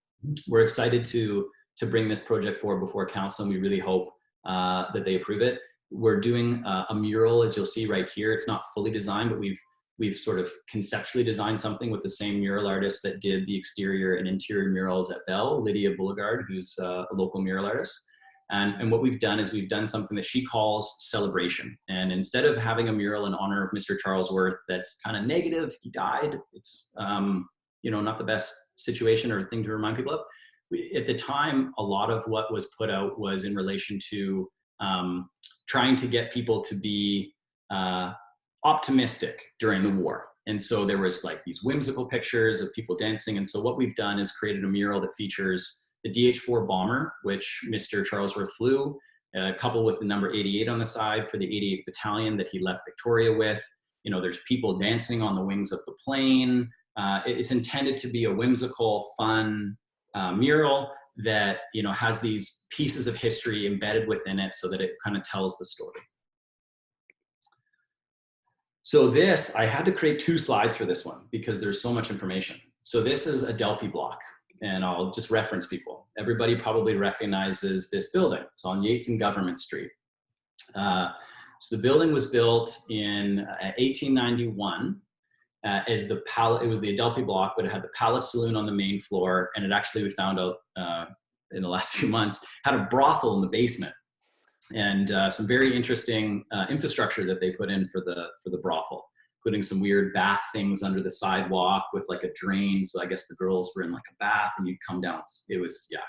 we're excited to bring this project forward before council, and we really hope that they approve it. We're doing a mural, as you'll see right here. It's not fully designed, but we've sort of conceptually designed something with the same mural artist that did the exterior and interior murals at Bell, Lydia Boulagard, who's a local mural artist. And what we've done is we've done something that she calls celebration. And instead of having a mural in honor of Mr. Charles Worth that's kind of negative, he died, it's you know, not the best situation or thing to remind people of. At the time, a lot of what was put out was in relation to trying to get people to be optimistic during the war. And so there was like these whimsical pictures of people dancing. And so what we've done is created a mural that features the DH-4 bomber, which Mr. Charles Worth flew, coupled with the number 88 on the side for the 88th Battalion that he left Victoria with. You know, there's people dancing on the wings of the plane. It's intended to be a whimsical, fun mural that, you know, has these pieces of history embedded within it so that it kind of tells the story. So this, I had to create 2 slides for this one because there's so much information. So this is a Delphi block, and I'll just reference people. Everybody probably recognizes this building. It's on Yates and Government Street. So the building was built in 1891 as the Palace. It was the Adelphi block, but it had the Palace Saloon on the main floor, and it actually, we found out in the last few months, had a brothel in the basement. And some very interesting infrastructure that they put in for the brothel, putting some weird bath things under the sidewalk with like a drain. So I guess the girls were in like a bath and you'd come down. It was, yeah,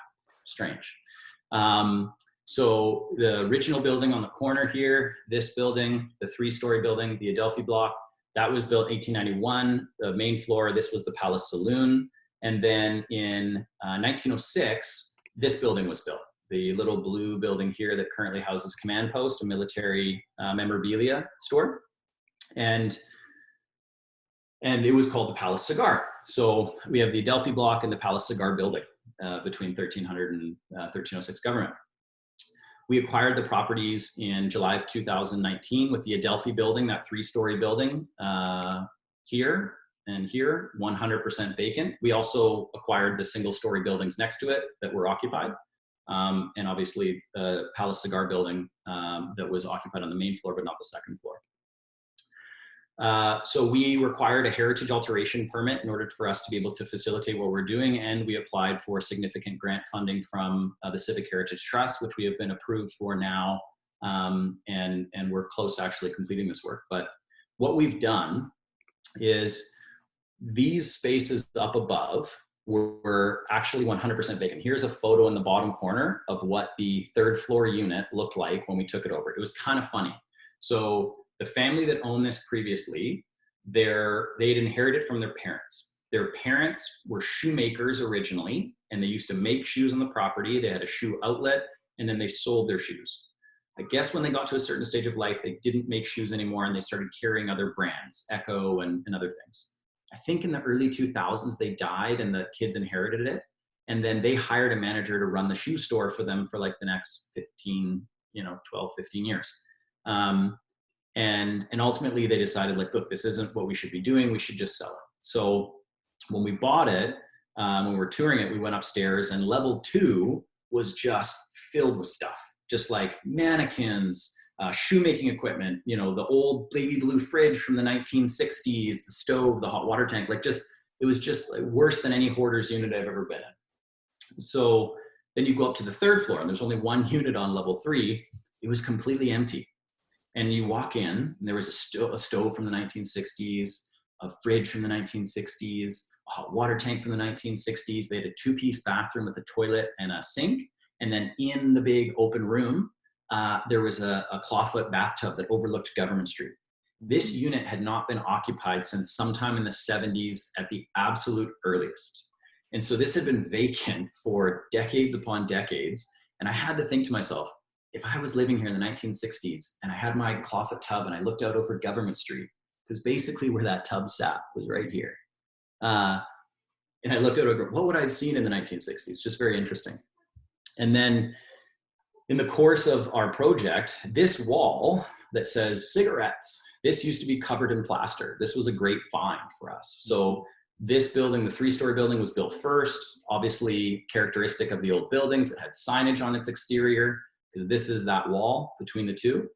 strange. So the original building on the corner here, this building, the 3-story building, the Adelphi block, that was built 1891. The main floor, this was the Palace Saloon. And then in 1906, this building was built. The little blue building here that currently houses Command Post, a military memorabilia store. And it was called the Palace Cigar. So we have the Adelphi block and the Palace Cigar building between 1300 and 1306 government. We acquired the properties in July of 2019 with the Adelphi building, that 3-story building here and here, 100% vacant. We also acquired the single-story buildings next to it that were occupied. And obviously the Palace Cigar building that was occupied on the main floor, but not the second floor. So we required a heritage alteration permit in order for us to be able to facilitate what we're doing. And we applied for significant grant funding from the Civic Heritage Trust, which we have been approved for now. And we're close to actually completing this work. But what we've done is these spaces up above were actually 100% vacant. Here's a photo in the bottom corner of what the third floor unit looked like when we took it over. It was kind of funny. So the family that owned this previously, they'd inherited from their parents. Their parents were shoemakers originally, and they used to make shoes on the property. They had a shoe outlet, and then they sold their shoes. I guess when they got to a certain stage of life, they didn't make shoes anymore, and they started carrying other brands, Echo and other things. I think in the early 2000s, they died and the kids inherited it. And then they hired a manager to run the shoe store for them for like the next 12, 15 years. And ultimately they decided, like, look, this isn't what we should be doing. We should just sell it. So when we bought it, when we were touring it, we went upstairs, and level 2 was just filled with stuff, just like mannequins, shoemaking equipment, the old baby blue fridge from the 1960s, the stove, the hot water tank, it was just like worse than any hoarder's unit I've ever been in. So then you go up to the third floor, and there's only one unit on level 3. It was completely empty. And you walk in, and there was a stove from the 1960s, a fridge from the 1960s, a hot water tank from the 1960s. They had a 2-piece bathroom with a toilet and a sink. And then in the big open room, there was a clawfoot bathtub that overlooked Government Street. This unit had not been occupied since sometime in the 70s at the absolute earliest. And so this had been vacant for decades upon decades. And I had to think to myself, if I was living here in the 1960s and I had my clawfoot tub and I looked out over Government Street, because basically where that tub sat was right here. And I looked out over, what would I have seen in the 1960s? Just very interesting. And then in the course of our project, this wall that says cigarettes, this used to be covered in plaster. This was a great find for us. So this building, the 3-story building, was built first, obviously characteristic of the old buildings. It had signage on its exterior, because this is that wall between the two.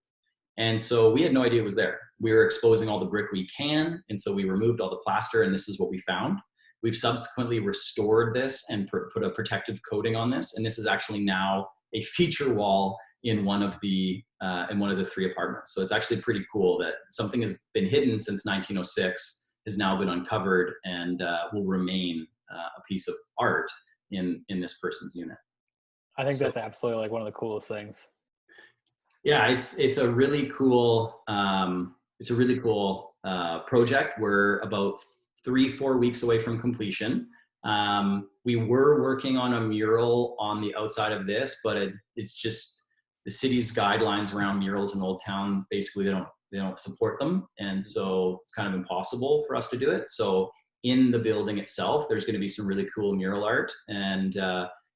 And so we had no idea it was there. We were exposing all the brick we can, and so we removed all the plaster, and this is what we found. We've subsequently restored this and put a protective coating on this, and this is actually now a feature wall in one of the 3 apartments. So it's actually pretty cool that something has been hidden since 1906, has now been uncovered, and will remain a piece of art in this person's unit. I think that's absolutely like one of the coolest things. Yeah, it's a really cool project. We're about 3-4 weeks away from completion. We were working on a mural on the outside of this, but it's just the city's guidelines around murals in Old Town. Basically, they don't support them, and so it's kind of impossible for us to do it. So in the building itself, there's going to be some really cool mural art, and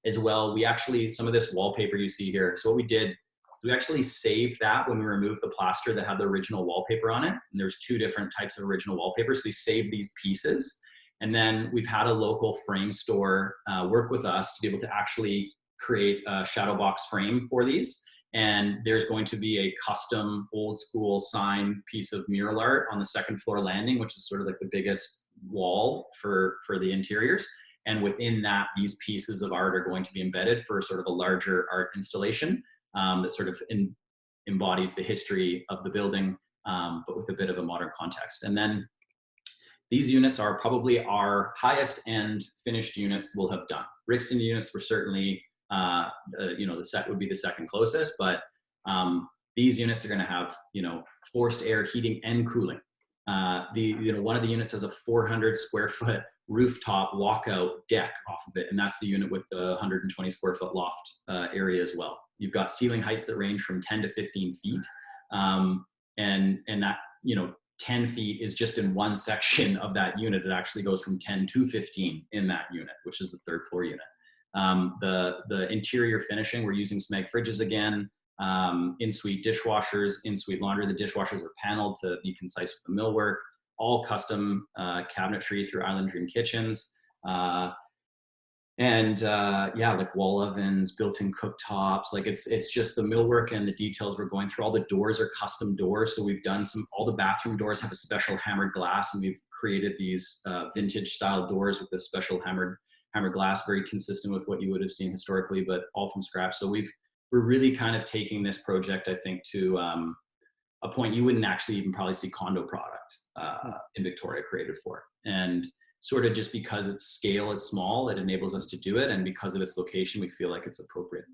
as well, we actually, some of this wallpaper you see here. So what we did, we actually saved that when we removed the plaster that had the original wallpaper on it. And there's 2 different types of original wallpaper. So we saved these pieces. And then we've had a local frame store work with us to be able to actually create a shadow box frame for these. And there's going to be a custom old school sign piece of mural art on the 2nd floor landing, which is sort of like the biggest wall for the interiors. And within that, these pieces of art are going to be embedded for sort of a larger art installation that sort of embodies the history of the building, but with a bit of a modern context. And then these units are probably our highest end finished units we'll have done. Brixton units were certainly, the set would be the second closest, but these units are going to have, forced air heating and cooling. One of the units has a 400 square foot rooftop walkout deck off of it, and that's the unit with the 120 square foot loft area as well. You've got ceiling heights that range from 10 to 15 feet, and that 10 feet is just in one section of that unit. It actually goes from 10 to 15 in that unit, which is the 3rd floor unit. The interior finishing, we're using Smeg fridges again, in-suite dishwashers, in-suite laundry. The dishwashers are paneled to be concise with the millwork. All custom cabinetry through Island Dream Kitchens. Like wall ovens, built-in cooktops. Like it's just the millwork and the details we're going through. All the doors are custom doors. So we've done all the bathroom doors have a special hammered glass, and we've created these vintage style doors with this special hammered glass, very consistent with what you would have seen historically, but all from scratch. So we're really kind of taking this project, I think, to a point you wouldn't actually even probably see condo product in Victoria created for. And sort of just because its scale is small, it enables us to do it. And because of its location, we feel like it's appropriate.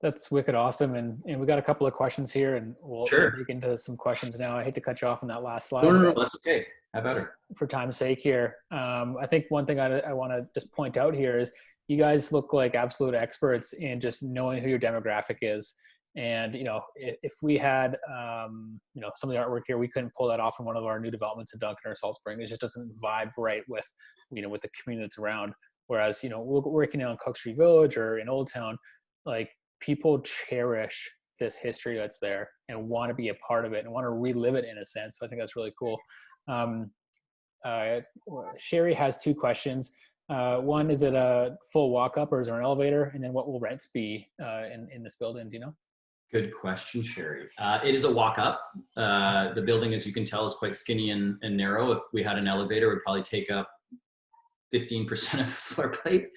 That's wicked awesome. And we got a couple of questions here, and we'll dig into some questions now. I hate to cut you off on that last slide. No, that's okay. How about it? For time's sake here. I think one thing I want to just point out here is you guys look like absolute experts in just knowing who your demographic is. And, if we had, some of the artwork here, we couldn't pull that off in one of our new developments in Duncan or Salt Spring. It just doesn't vibe right with, with the community that's around. Whereas, we're working on Cooksbury Village or in Old Town, like, people cherish this history that's there and want to be a part of it and want to relive it in a sense. So I think that's really cool. Sherry has two questions. One, is it a full walk up or is there an elevator? And then what will rents be in this building? Do you know? Good question, Sherry. It is a walk up. The building, as you can tell, is quite skinny and narrow. If we had an elevator, it would probably take up 15% of the floor plate.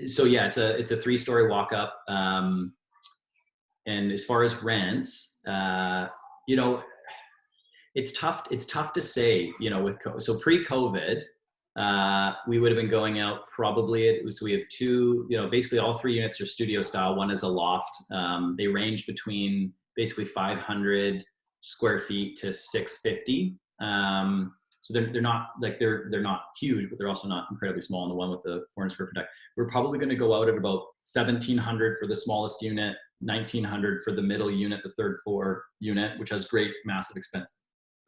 So yeah, it's a 3-story walk up. And as far as rents, it's tough to say, so pre-COVID, we would have been going out probably, so we have two, basically all 3 units are studio style. One is a loft. They range between basically 500 square feet to 650. So they're not like, they're not huge, but they're also not incredibly small. And the one with the 400 square foot deck, we're probably going to go out at about 1,700 for the smallest unit, 1,900 for the middle unit, the 3rd floor unit, which has great massive expense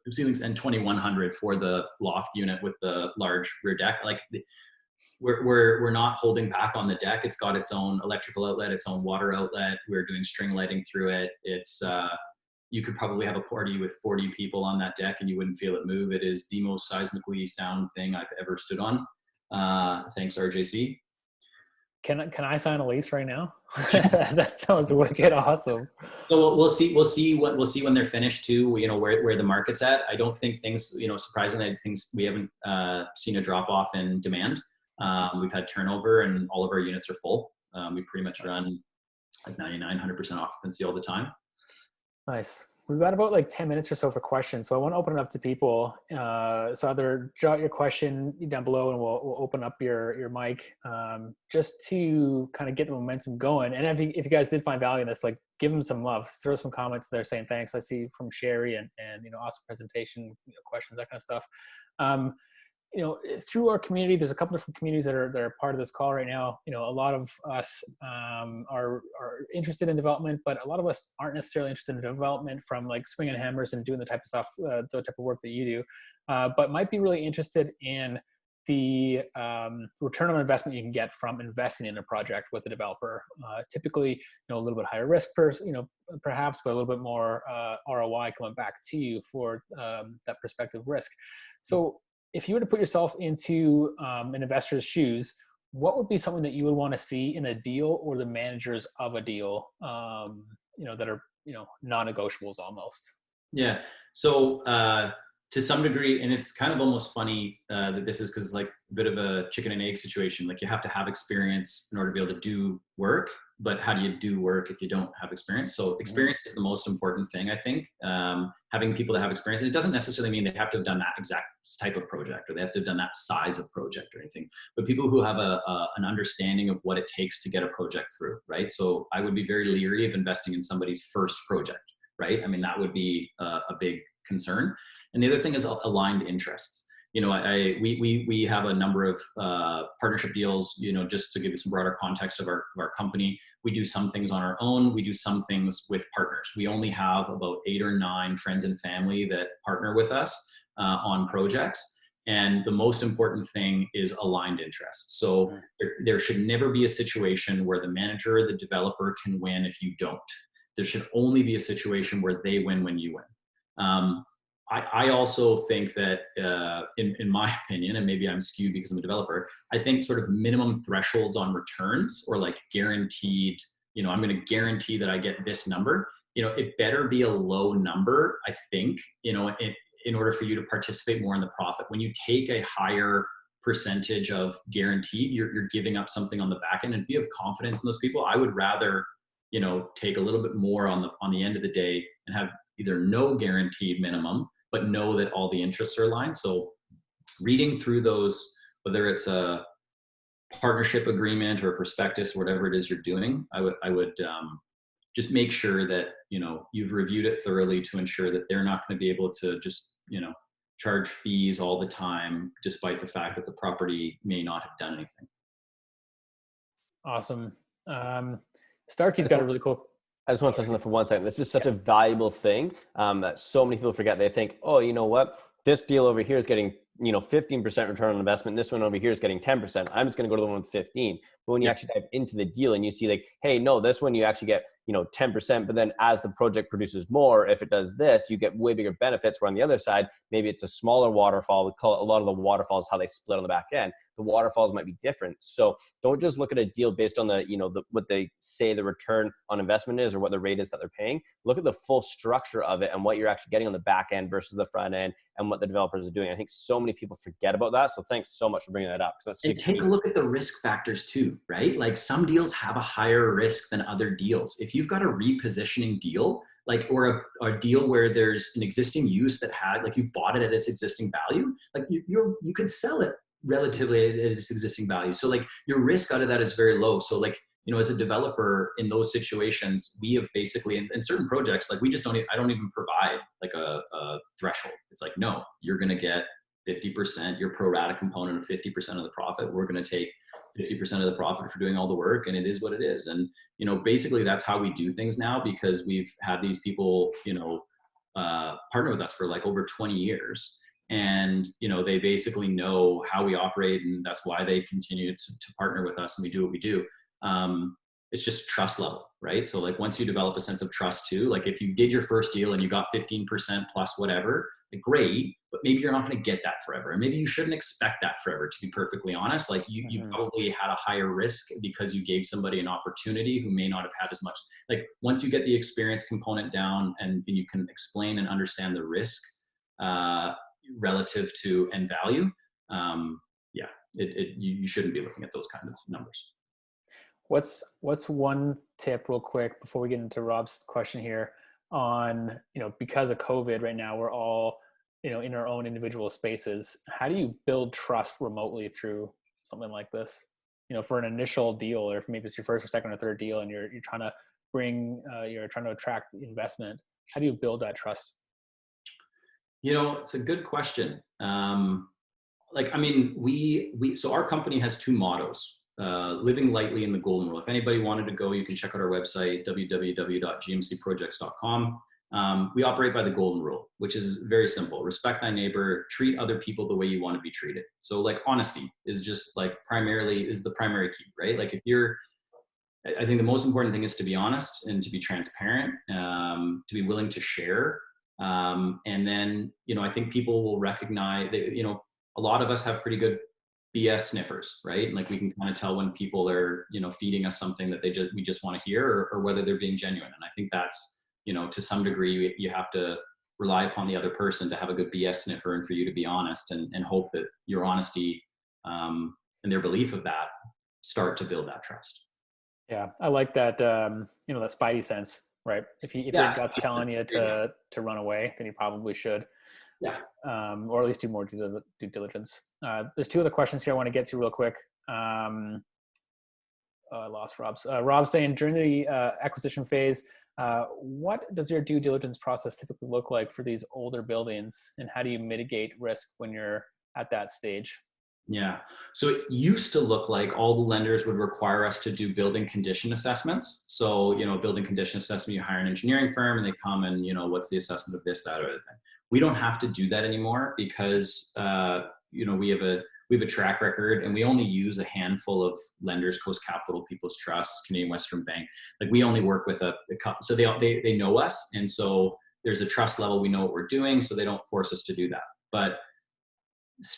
ceilings, and 2,100 for the loft unit with the large rear deck. Like, we're not holding back on the deck. It's got its own electrical outlet, its own water outlet. We're doing string lighting through it. It's you could probably have a party with 40 people on that deck and you wouldn't feel it move. It is the most seismically sound thing I've ever stood on. Thanks, RJC. Can I sign a lease right now? That sounds wicked awesome. So we'll see when they're finished too. Where the market's at. I don't think things, surprisingly, we haven't seen a drop off in demand. We've had turnover and all of our units are full. We pretty much run like 99-100% occupancy all the time. Nice. We've got about like 10 minutes or so for questions. So I want to open it up to people. So either jot your question down below and we'll open up your mic just to kind of get the momentum going. And if you guys did find value in this, like, give them some love, throw some comments there saying thanks. I see from Sherry and awesome presentation, questions, that kind of stuff. Through our community, there's a couple different communities that are part of this call right now. A lot of us are interested in development, but a lot of us aren't necessarily interested in development from like swinging hammers and doing the type of stuff, the type of work that you do, but might be really interested in the return on investment you can get from investing in a project with a developer. Typically, a little bit higher risk, perhaps, but a little bit more ROI coming back to you for that prospective risk. So, if you were to put yourself into an investor's shoes, what would be something that you would want to see in a deal or the managers of a deal, that are, non-negotiables almost? Yeah. So to some degree, and it's kind of almost funny that this is, because it's like a bit of a chicken and egg situation. Like, you have to have experience in order to be able to do work, but how do you do work if you don't have experience? So experience is the most important thing, I think. Having people that have experience, and it doesn't necessarily mean they have to have done that exact type of project or they have to have done that size of project or anything, but people who have an understanding of what it takes to get a project through, right? So I would be very leery of investing in somebody's first project, right? I mean, that would be a big concern. And the other thing is aligned interests. We have a number of partnership deals, just to give you some broader context of our company. We do some things on our own. We do some things with partners. We only have about 8 or 9 friends and family that partner with us on projects. And the most important thing is aligned interests. So there should never be a situation where the manager or the developer can win if you don't. There should only be a situation where they win when you win. I also think that, in my opinion, and maybe I'm skewed because I'm a developer, I think sort of minimum thresholds on returns, or like guaranteed, I'm going to guarantee that I get this number. It better be a low number, I think, in order for you to participate more in the profit. When you take a higher percentage of guaranteed, you're giving up something on the back end. And if you have confidence in those people, I would rather take a little bit more on the end of the day and have either no guaranteed minimum, but know that all the interests are aligned. So reading through those, whether it's a partnership agreement or a prospectus, whatever it is you're doing, I would just make sure that, you've reviewed it thoroughly to ensure that they're not going to be able to just, charge fees all the time, despite the fact that the property may not have done anything. Awesome. Starkey's got a really cool. I just want to touch on that for 1 second. This is such a valuable thing that so many people forget. They think, oh, you know what? This deal over here is getting, 15% return on investment. This one over here is getting 10%. I'm just going to go to the one with 15. But when you actually dive into the deal and you see like, hey, no, this one you actually get, 10%. But then as the project produces more, if it does this, you get way bigger benefits. Where on the other side, maybe it's a smaller waterfall. We call it, a lot of the waterfalls, how they split on the back end. The waterfalls might be different. So don't just look at a deal based on what they say the return on investment is or what the rate is that they're paying. Look at the full structure of it and what you're actually getting on the back end versus the front end and what the developers are doing. I think so many people forget about that. So thanks so much for bringing that up. And take a look at the risk factors too, right? Like some deals have a higher risk than other deals. If you've got a repositioning deal, or a deal where there's an existing use that you bought it at its existing value, you could sell it relatively at its existing value. So your risk out of that is very low. So as a developer in those situations, we have basically, in certain projects, we just I don't even provide a threshold. It's no, you're going to get 50%, your pro rata component of 50% of the profit. We're going to take 50% of the profit for doing all the work, and it is what it is. And, basically that's how we do things now, because we've had these people, partner with us for over 20 years. And, they basically know how we operate, and that's why they continue to partner with us, and we do what we do. It's just trust level, right? So once you develop a sense of trust too, if you did your first deal and you got 15% plus whatever, great, but maybe you're not going to get that forever. And maybe you shouldn't expect that forever, to be perfectly honest. You probably had a higher risk because you gave somebody an opportunity who may not have had as much. Once you get the experience component down and you can explain and understand the risk relative to end value, you shouldn't be looking at those kind of numbers. What's one tip real quick before we get into Rob's question here on, because of COVID right now, we're all, in our own individual spaces. How do you build trust remotely through something like this? For an initial deal, or if maybe it's your first or second or third deal and you're trying to you're trying to attract investment. How do you build that trust? It's a good question. So our company has two mottos. Living lightly in the golden rule. If anybody wanted to go, you can check out our website, www.gmcprojects.com. We operate by the golden rule, which is very simple. Respect thy neighbor, treat other people the way you want to be treated. So honesty is just the primary key, right? I think the most important thing is to be honest and to be transparent, to be willing to share. And then, I think people will recognize that, a lot of us have pretty good BS sniffers, right? We can kind of tell when people are, feeding us something that we just want to hear, or whether they're being genuine. And I think that's, to some degree, you have to rely upon the other person to have a good BS sniffer and for you to be honest, and hope that your honesty and their belief of that start to build that trust. Yeah, I like that. That spidey sense, right? If your gut's telling you to run away, then you probably should. Yeah. Or at least do more due diligence. There's two other questions here I want to get to real quick. I lost Rob's. Rob's saying, during the acquisition phase, what does your due diligence process typically look like for these older buildings, and how do you mitigate risk when you're at that stage? Yeah. So it used to look like all the lenders would require us to do building condition assessments. So, building condition assessment, you hire an engineering firm and they come and, what's the assessment of this, that, or other thing. We don't have to do that anymore because, we have a track record, and we only use a handful of lenders: Coast Capital, People's Trust, Canadian Western Bank. We only work with a couple, so they know us. And so there's a trust level. We know what we're doing, so they don't force us to do that. But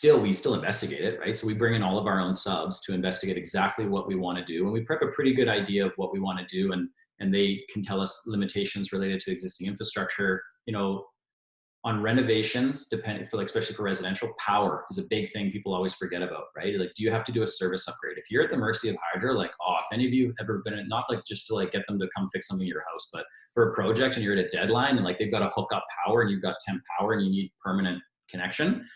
we still investigate it, right? So we bring in all of our own subs to investigate exactly what we want to do. And we prep a pretty good idea of what we want to do. And they can tell us limitations related to existing infrastructure. on renovations, depending for like, especially for residential, power is a big thing people always forget about, right? Like, do you have to do a service upgrade? If you're at the mercy of Hydro, like, oh, if any of you have ever been, not like just to like get them to come fix something in your house, but for a project and you're at a deadline and like they've got to hook up power and you've got temp power and you need permanent connection,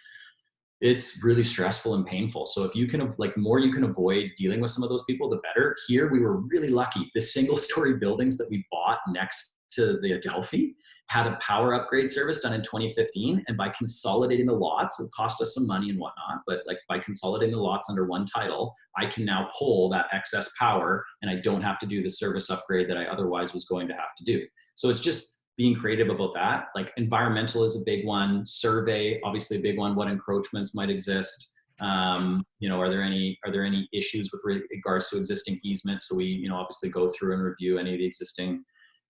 it's really stressful and painful. So if you can, like, the more you can avoid dealing with some of those people, the better. Here, we were really lucky. The single story buildings that we bought next to the Adelphi had a power upgrade service done in 2015. And by consolidating the lots, it cost us some money and whatnot, but like by consolidating the lots under one title, I can now pull that excess power and I don't have to do the service upgrade that I otherwise was going to have to do. So it's just being creative about that. Like, environmental is a big one. Survey, obviously a big one. What encroachments might exist? You know, are there any issues with regards to existing easements? So we, you know, obviously go through and review any of the existing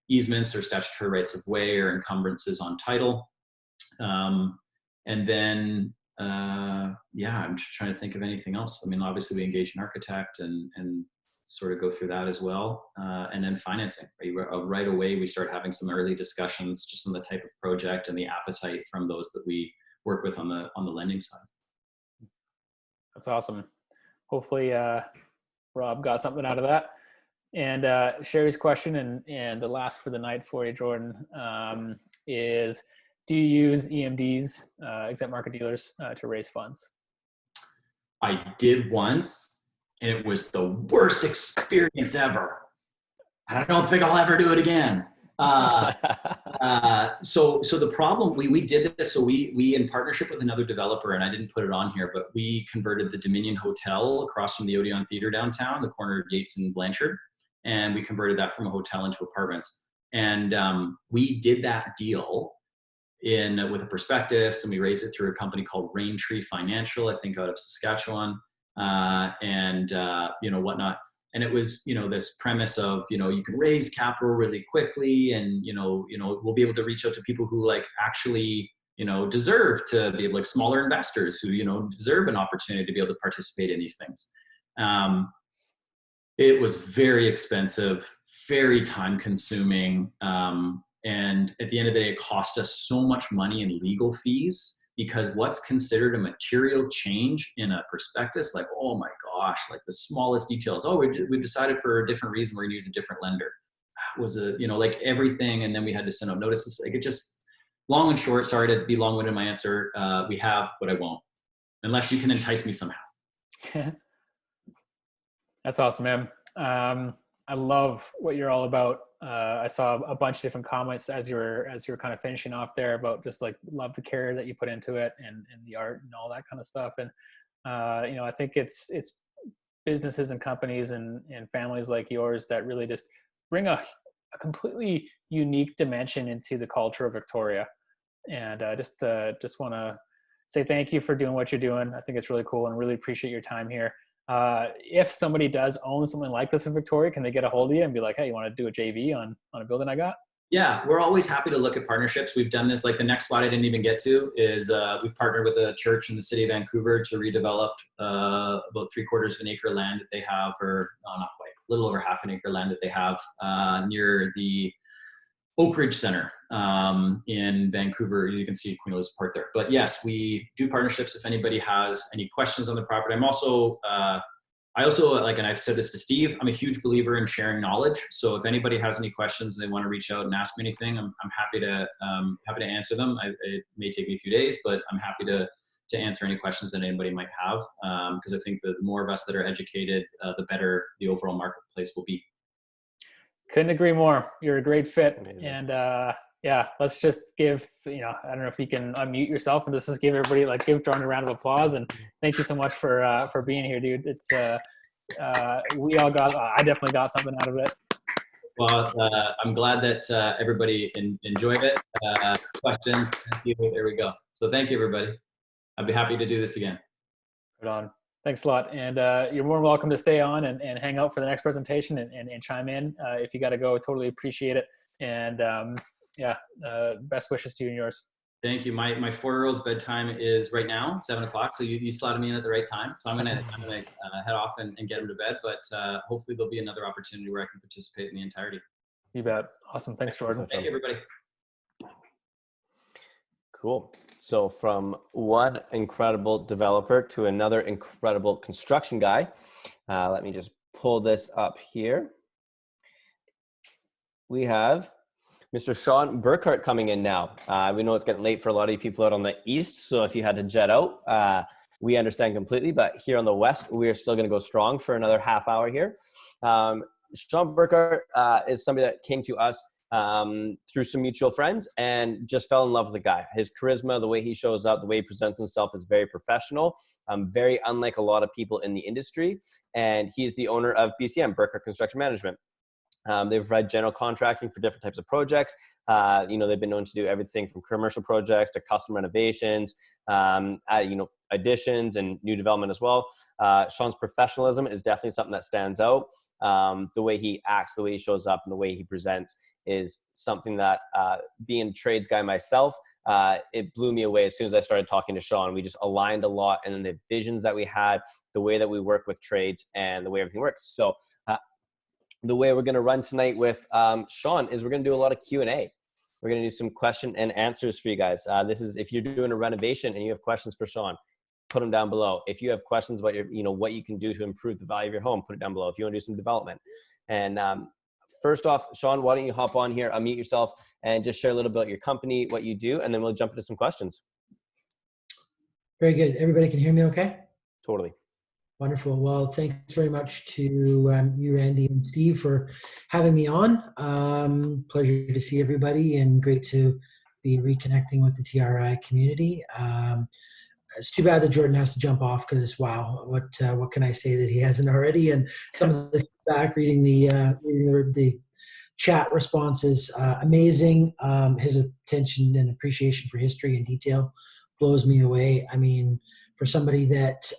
easements or statutory rights of way or encumbrances on title. And then, yeah, I'm just trying to think of anything else. I mean, obviously we engage an architect and sort of go through that as well. And then financing, right away, we start having some early discussions just on the type of project and the appetite from those that we work with on the lending side. That's awesome. Hopefully Rob got something out of that. And Sherry's question and the last for the night for you, Jordan, is, do you use EMDs, exempt market dealers, to raise funds? I did once, and it was the worst experience ever. And I don't think I'll ever do it again. So the problem, we did this, so we in partnership with another developer, and I didn't put it on here, but we converted the Dominion Hotel across from the Odeon Theater downtown, the corner of Yates and Blanchard. And we converted that from a hotel into apartments. And we did that deal with a prospectus, and we raised it through a company called Raintree Financial, I think out of Saskatchewan, and you know, whatnot. And it was, you know, this premise of, you know, you can raise capital really quickly, and you know, we'll be able to reach out to people who like actually, you know, deserve to be like smaller investors who, you know, deserve an opportunity to be able to participate in these things. It was very expensive, very time consuming. And at the end of the day, it cost us so much money in legal fees, because what's considered a material change in a prospectus, like, oh my gosh, like the smallest details. Oh, we've decided for a different reason we're gonna use a different lender. Was you know, like everything. And then we had to send out notices. Like, it just, long and short, sorry to be long-winded in my answer. We have, but I won't, unless you can entice me somehow. That's awesome, man. I love what you're all about. I saw a bunch of different comments as you're kind of finishing off there about just like, love the care that you put into it and the art and all that kind of stuff. And you know, I think it's businesses and companies and families like yours that really just bring a completely unique dimension into the culture of Victoria. And just want to say thank you for doing what you're doing. I think it's really cool and really appreciate your time here. If somebody does own something like this in Victoria, can they get a hold of you and be like, hey, you want to do a JV on a building I got? Yeah, we're always happy to look at partnerships. We've done this, like the next slide I didn't even get to is we've partnered with a church in the city of Vancouver to redevelop about 3/4 of an acre land that they have, or not quite, a little over half an acre land that they have near the Oak Ridge Center in Vancouver. You can see Queen Elizabeth Park there. But yes, we do partnerships if anybody has any questions on the property. I'm also, I also, like, and I've said this to Steve, I'm a huge believer in sharing knowledge. So if anybody has any questions and they want to reach out and ask me anything, I'm happy to answer them. It may take me a few days, but I'm happy to answer any questions that anybody might have. Because I think the more of us that are educated, the better the overall marketplace will be. Couldn't agree more. You're a great fit. Amazing. And yeah, let's just give, you know, I don't know if you can unmute yourself and just give everybody, like, give Jordan a round of applause. And thank you so much for being here, dude. It's we all got, I definitely got something out of it. Well, I'm glad that everybody enjoyed it. Questions, thank you. There we go. So thank you, everybody. I'd be happy to do this again. Right on. Thanks a lot. And you're more than welcome to stay on and hang out for the next presentation and chime in. If you got to go, totally appreciate it. And yeah, best wishes to you and yours. Thank you. My 4-year-old's bedtime is right now, 7 o'clock. So you slotted me in at the right time. So I'm gonna head off and get him to bed. But hopefully there'll be another opportunity where I can participate in the entirety. You bet. Awesome. Thanks, Jordan. Thank you, everybody. Cool. So from one incredible developer to another incredible construction guy, let me just pull this up here. We have Mr. Sean Burkhart coming in now. We know it's getting late for a lot of you people out on the east, so if you had to jet out, we understand completely, but here on the west, we are still going to go strong for another half hour here. Sean Burkhart is somebody that came to us through some mutual friends and just fell in love with the guy. His charisma, the way he shows up, the way he presents himself is very professional, very unlike a lot of people in the industry. And he's the owner of BCM, Burkhart Construction Management. They provide general contracting for different types of projects. They've been known to do everything from commercial projects to custom renovations, additions and new development as well. Sean's professionalism is definitely something that stands out. The way he acts, the way he shows up, and the way he presents is something that, being a trades guy myself, it blew me away as soon as I started talking to Sean. We just aligned a lot, and then the visions that we had, the way that we work with trades, and the way everything works. So the way we're going to run tonight with Sean is we're going to do a lot of Q&A. We're going to do some question and answers for you guys. This is if you're doing a renovation and you have questions for Sean, put them down below. If you have questions about what you can do to improve the value of your home, put it down below. If you want to do some development. And first off, Sean, why don't you hop on here, unmute yourself, and just share a little bit about your company, what you do, and then we'll jump into some questions. Very good. Everybody can hear me okay? Totally. Wonderful. Well, thanks very much to you, Randy and Steve, for having me on. Pleasure to see everybody and great to be reconnecting with the TRI community. It's too bad that Jordan has to jump off because, wow, what can I say that he hasn't already? And some of the feedback, reading the chat responses, amazing. His attention and appreciation for history and detail blows me away. I mean, for somebody that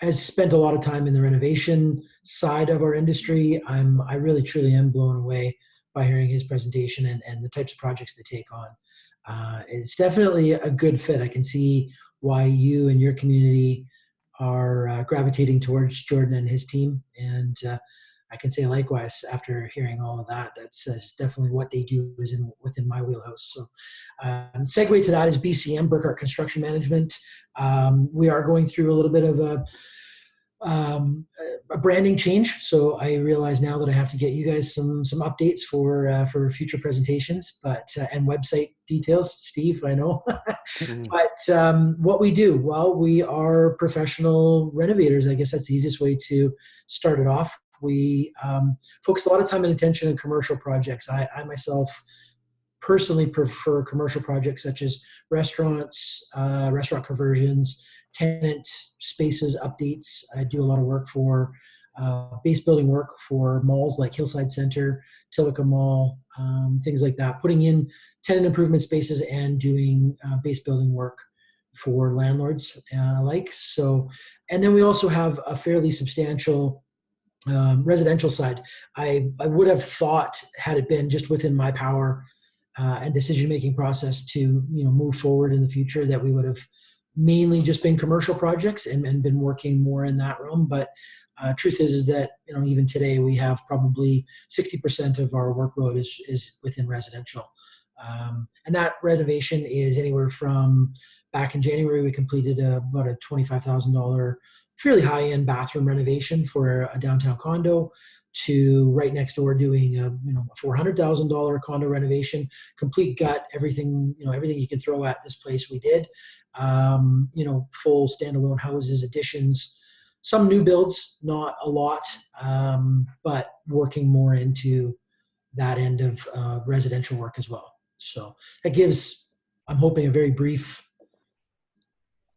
has spent a lot of time in the renovation side of our industry, I really truly am blown away by hearing his presentation and the types of projects they take on. It's definitely a good fit. I can see why you and your community are gravitating towards Jordan and his team. And I can say likewise after hearing all of that. That's definitely what they do is within my wheelhouse. So segue to that is BCM, Burkhart Construction Management. We are going through a little bit of a branding change. So I realize now that I have to get you guys some updates for future presentations, and website details. Steve, I know. But what we do, well, we are professional renovators. I guess that's the easiest way to start it off. We focus a lot of time and attention on commercial projects. I myself personally prefer commercial projects such as restaurants, restaurant conversions, tenant spaces updates. I do a lot of work for base building work for malls like Hillside Center, Tilica Mall, things like that, putting in tenant improvement spaces and doing base building work for landlords alike. So, and then we also have a fairly substantial residential side. I would have thought, had it been just within my power and decision-making process to move forward in the future, that we would have mainly just been commercial projects and been working more in that realm. But truth is that even today we have probably 60% of our workload is within residential, and that renovation is anywhere from, back in January we completed about a $25,000 fairly high-end bathroom renovation for a downtown condo, to right next door doing a $400,000 condo renovation, complete gut, everything you can throw at this place we did. Full standalone houses, additions, some new builds, not a lot, but working more into that end of residential work as well. So that gives, I'm hoping, a very brief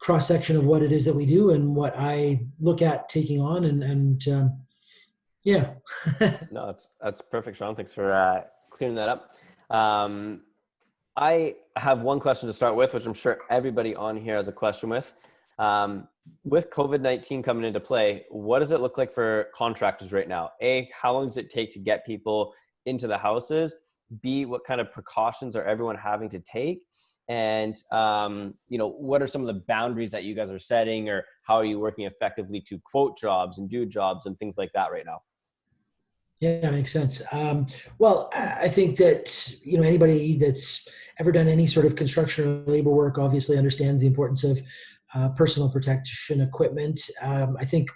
cross-section of what it is that we do and what I look at taking on, and yeah. No, that's perfect, Sean. Thanks for clearing that up. I have one question to start with, which I'm sure everybody on here has a question with. With COVID-19 coming into play, what does it look like for contractors right now? A, how long does it take to get people into the houses? B, what kind of precautions are everyone having to take? And, what are some of the boundaries that you guys are setting, or how are you working effectively to quote jobs and do jobs and things like that right now? Yeah, that makes sense. Well, I think that, anybody that's ever done any sort of construction or labor work obviously understands the importance of personal protection equipment. I think,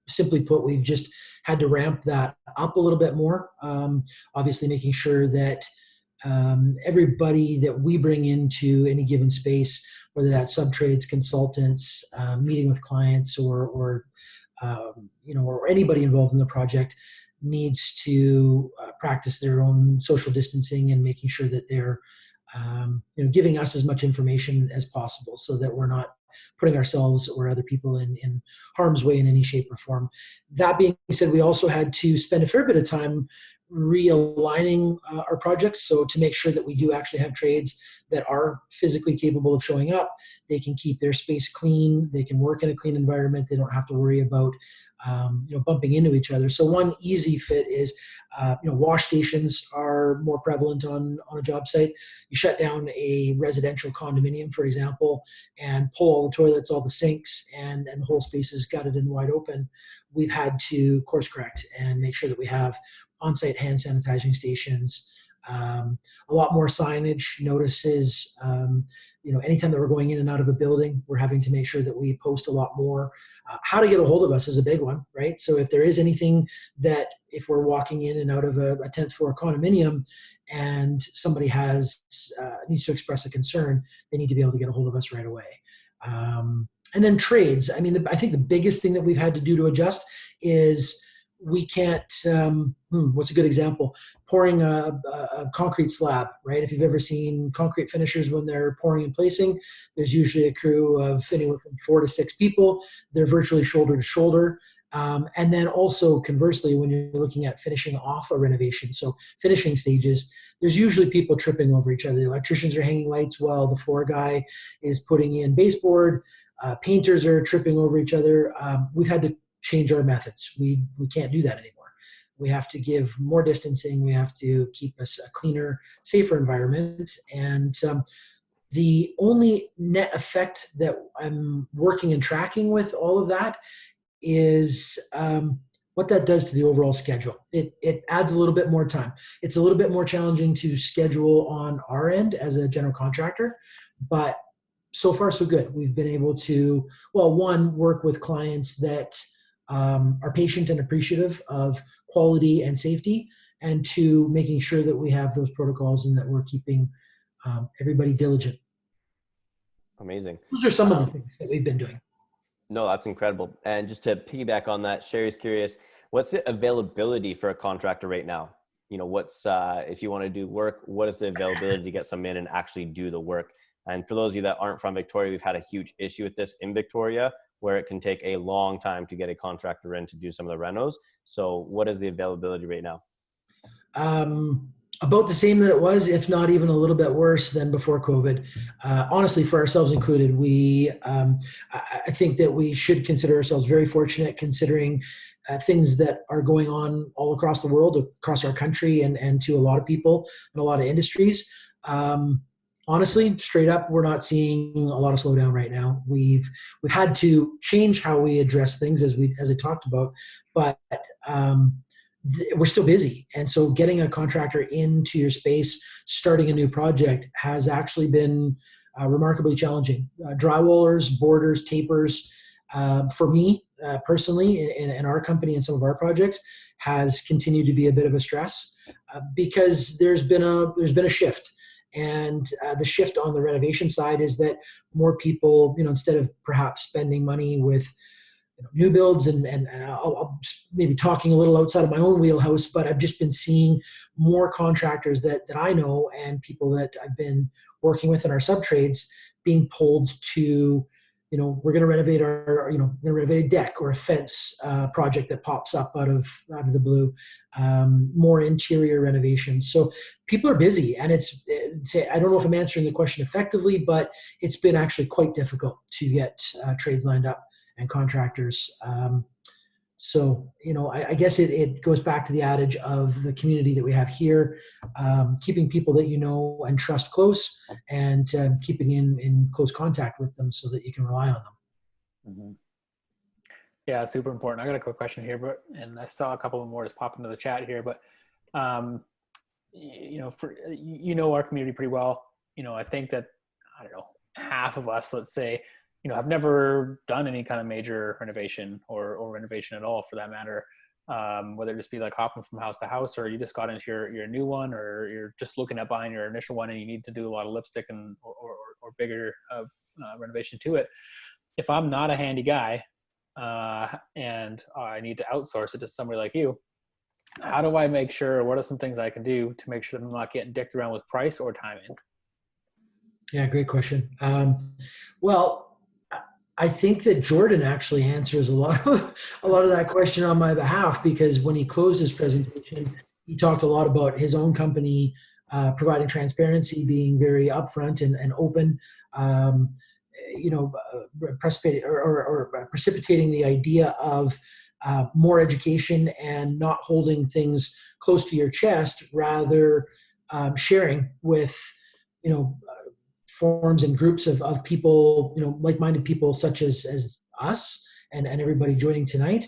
simply put, we've just had to ramp that up a little bit more. Obviously, making sure that everybody that we bring into any given space, whether that's subtrades, consultants, meeting with clients, or or anybody involved in the project, needs to practice their own social distancing and making sure that they're giving us as much information as possible so that we're not putting ourselves or other people in harm's way in any shape or form. That being said, we also had to spend a fair bit of time realigning our projects, so to make sure that we do actually have trades that are physically capable of showing up. They can keep their space clean, they can work in a clean environment, they don't have to worry about bumping into each other. So one easy fit is wash stations are more prevalent on a job site. You shut down a residential condominium, for example, and pull all the toilets, all the sinks, and the whole space is gutted and wide open. We've had to course correct and make sure that we have on-site hand sanitizing stations, a lot more signage, notices. Anytime that we're going in and out of a building, we're having to make sure that we post a lot more. How to get a hold of us is a big one, right? So if there is anything that, if we're walking in and out of a 10th floor condominium and somebody needs to express a concern, they need to be able to get a hold of us right away. And then trades. I mean, I think the biggest thing that we've had to do to adjust is we can't, what's a good example? Pouring a concrete slab, right? If you've ever seen concrete finishers when they're pouring and placing, there's usually a crew of anywhere from 4 to 6 people. They're virtually shoulder to shoulder. And then also conversely, when you're looking at finishing off a renovation, so finishing stages, there's usually people tripping over each other. The electricians are hanging lights while the floor guy is putting in baseboard. Painters are tripping over each other. We've had to change our methods. We can't do that anymore. We have to give more distancing. We have to keep us a cleaner, safer environment. And the only net effect that I'm working and tracking with all of that is what that does to the overall schedule. It adds a little bit more time. It's a little bit more challenging to schedule on our end as a general contractor, but so far so good. We've been able to, one, work with clients that are patient and appreciative of quality and safety, and two, making sure that we have those protocols and that we're keeping everybody diligent. Amazing. Those are some of the things that we've been doing. No, that's incredible. And just to piggyback on that, Sherry's curious, what's the availability for a contractor right now? What's, if you want to do work, what is the availability to get some in and actually do the work? And for those of you that aren't from Victoria, we've had a huge issue with this in Victoria, where it can take a long time to get a contractor in to do some of the renos. So what is the availability right now? About the same that it was, if not even a little bit worse than before COVID. Honestly, for ourselves included, I think that we should consider ourselves very fortunate, considering things that are going on all across the world, across our country, and to a lot of people and a lot of industries. Honestly, straight up, we're not seeing a lot of slowdown right now. We've had to change how we address things, as I talked about, but we're still busy. And so getting a contractor into your space, starting a new project, has actually been remarkably challenging. Drywallers, boarders, tapers, for me personally, in our company and some of our projects, has continued to be a bit of a stress because there's been a shift. And the shift on the renovation side is that more people, instead of perhaps spending money with new builds, and I'll maybe talking a little outside of my own wheelhouse, but I've just been seeing more contractors that I know and people that I've been working with in our subtrades being pulled to, we're going to renovate we're going to renovate a deck or a fence project that pops up out of the blue, more interior renovations. So people are busy, and I don't know if I'm answering the question effectively, but it's been actually quite difficult to get trades lined up and contractors. So, I guess it goes back to the adage of the community that we have here, keeping people that you know and trust close, and keeping in close contact with them so that you can rely on them. Mm-hmm. Yeah, it's super important. I got a quick question here, and I saw a couple more just pop into the chat here, but our community pretty well. I think that, I don't know, half of us, let's say, have never done any kind of major renovation or renovation at all, for that matter. Whether it just be like hopping from house to house, or you just got into your new one, or you're just looking at buying your initial one and you need to do a lot of lipstick or bigger renovation to it. If I'm not a handy guy and I need to outsource it to somebody like you, how do I make sure, what are some things I can do to make sure that I'm not getting dicked around with price or timing? Yeah, great question. Well, I think that Jordan actually answers a lot of that question on my behalf, because when he closed his presentation, he talked a lot about his own company providing transparency, being very upfront and open, precipitating the idea of more education and not holding things close to your chest, rather sharing with, forums and groups of people, like-minded people such as us and everybody joining tonight,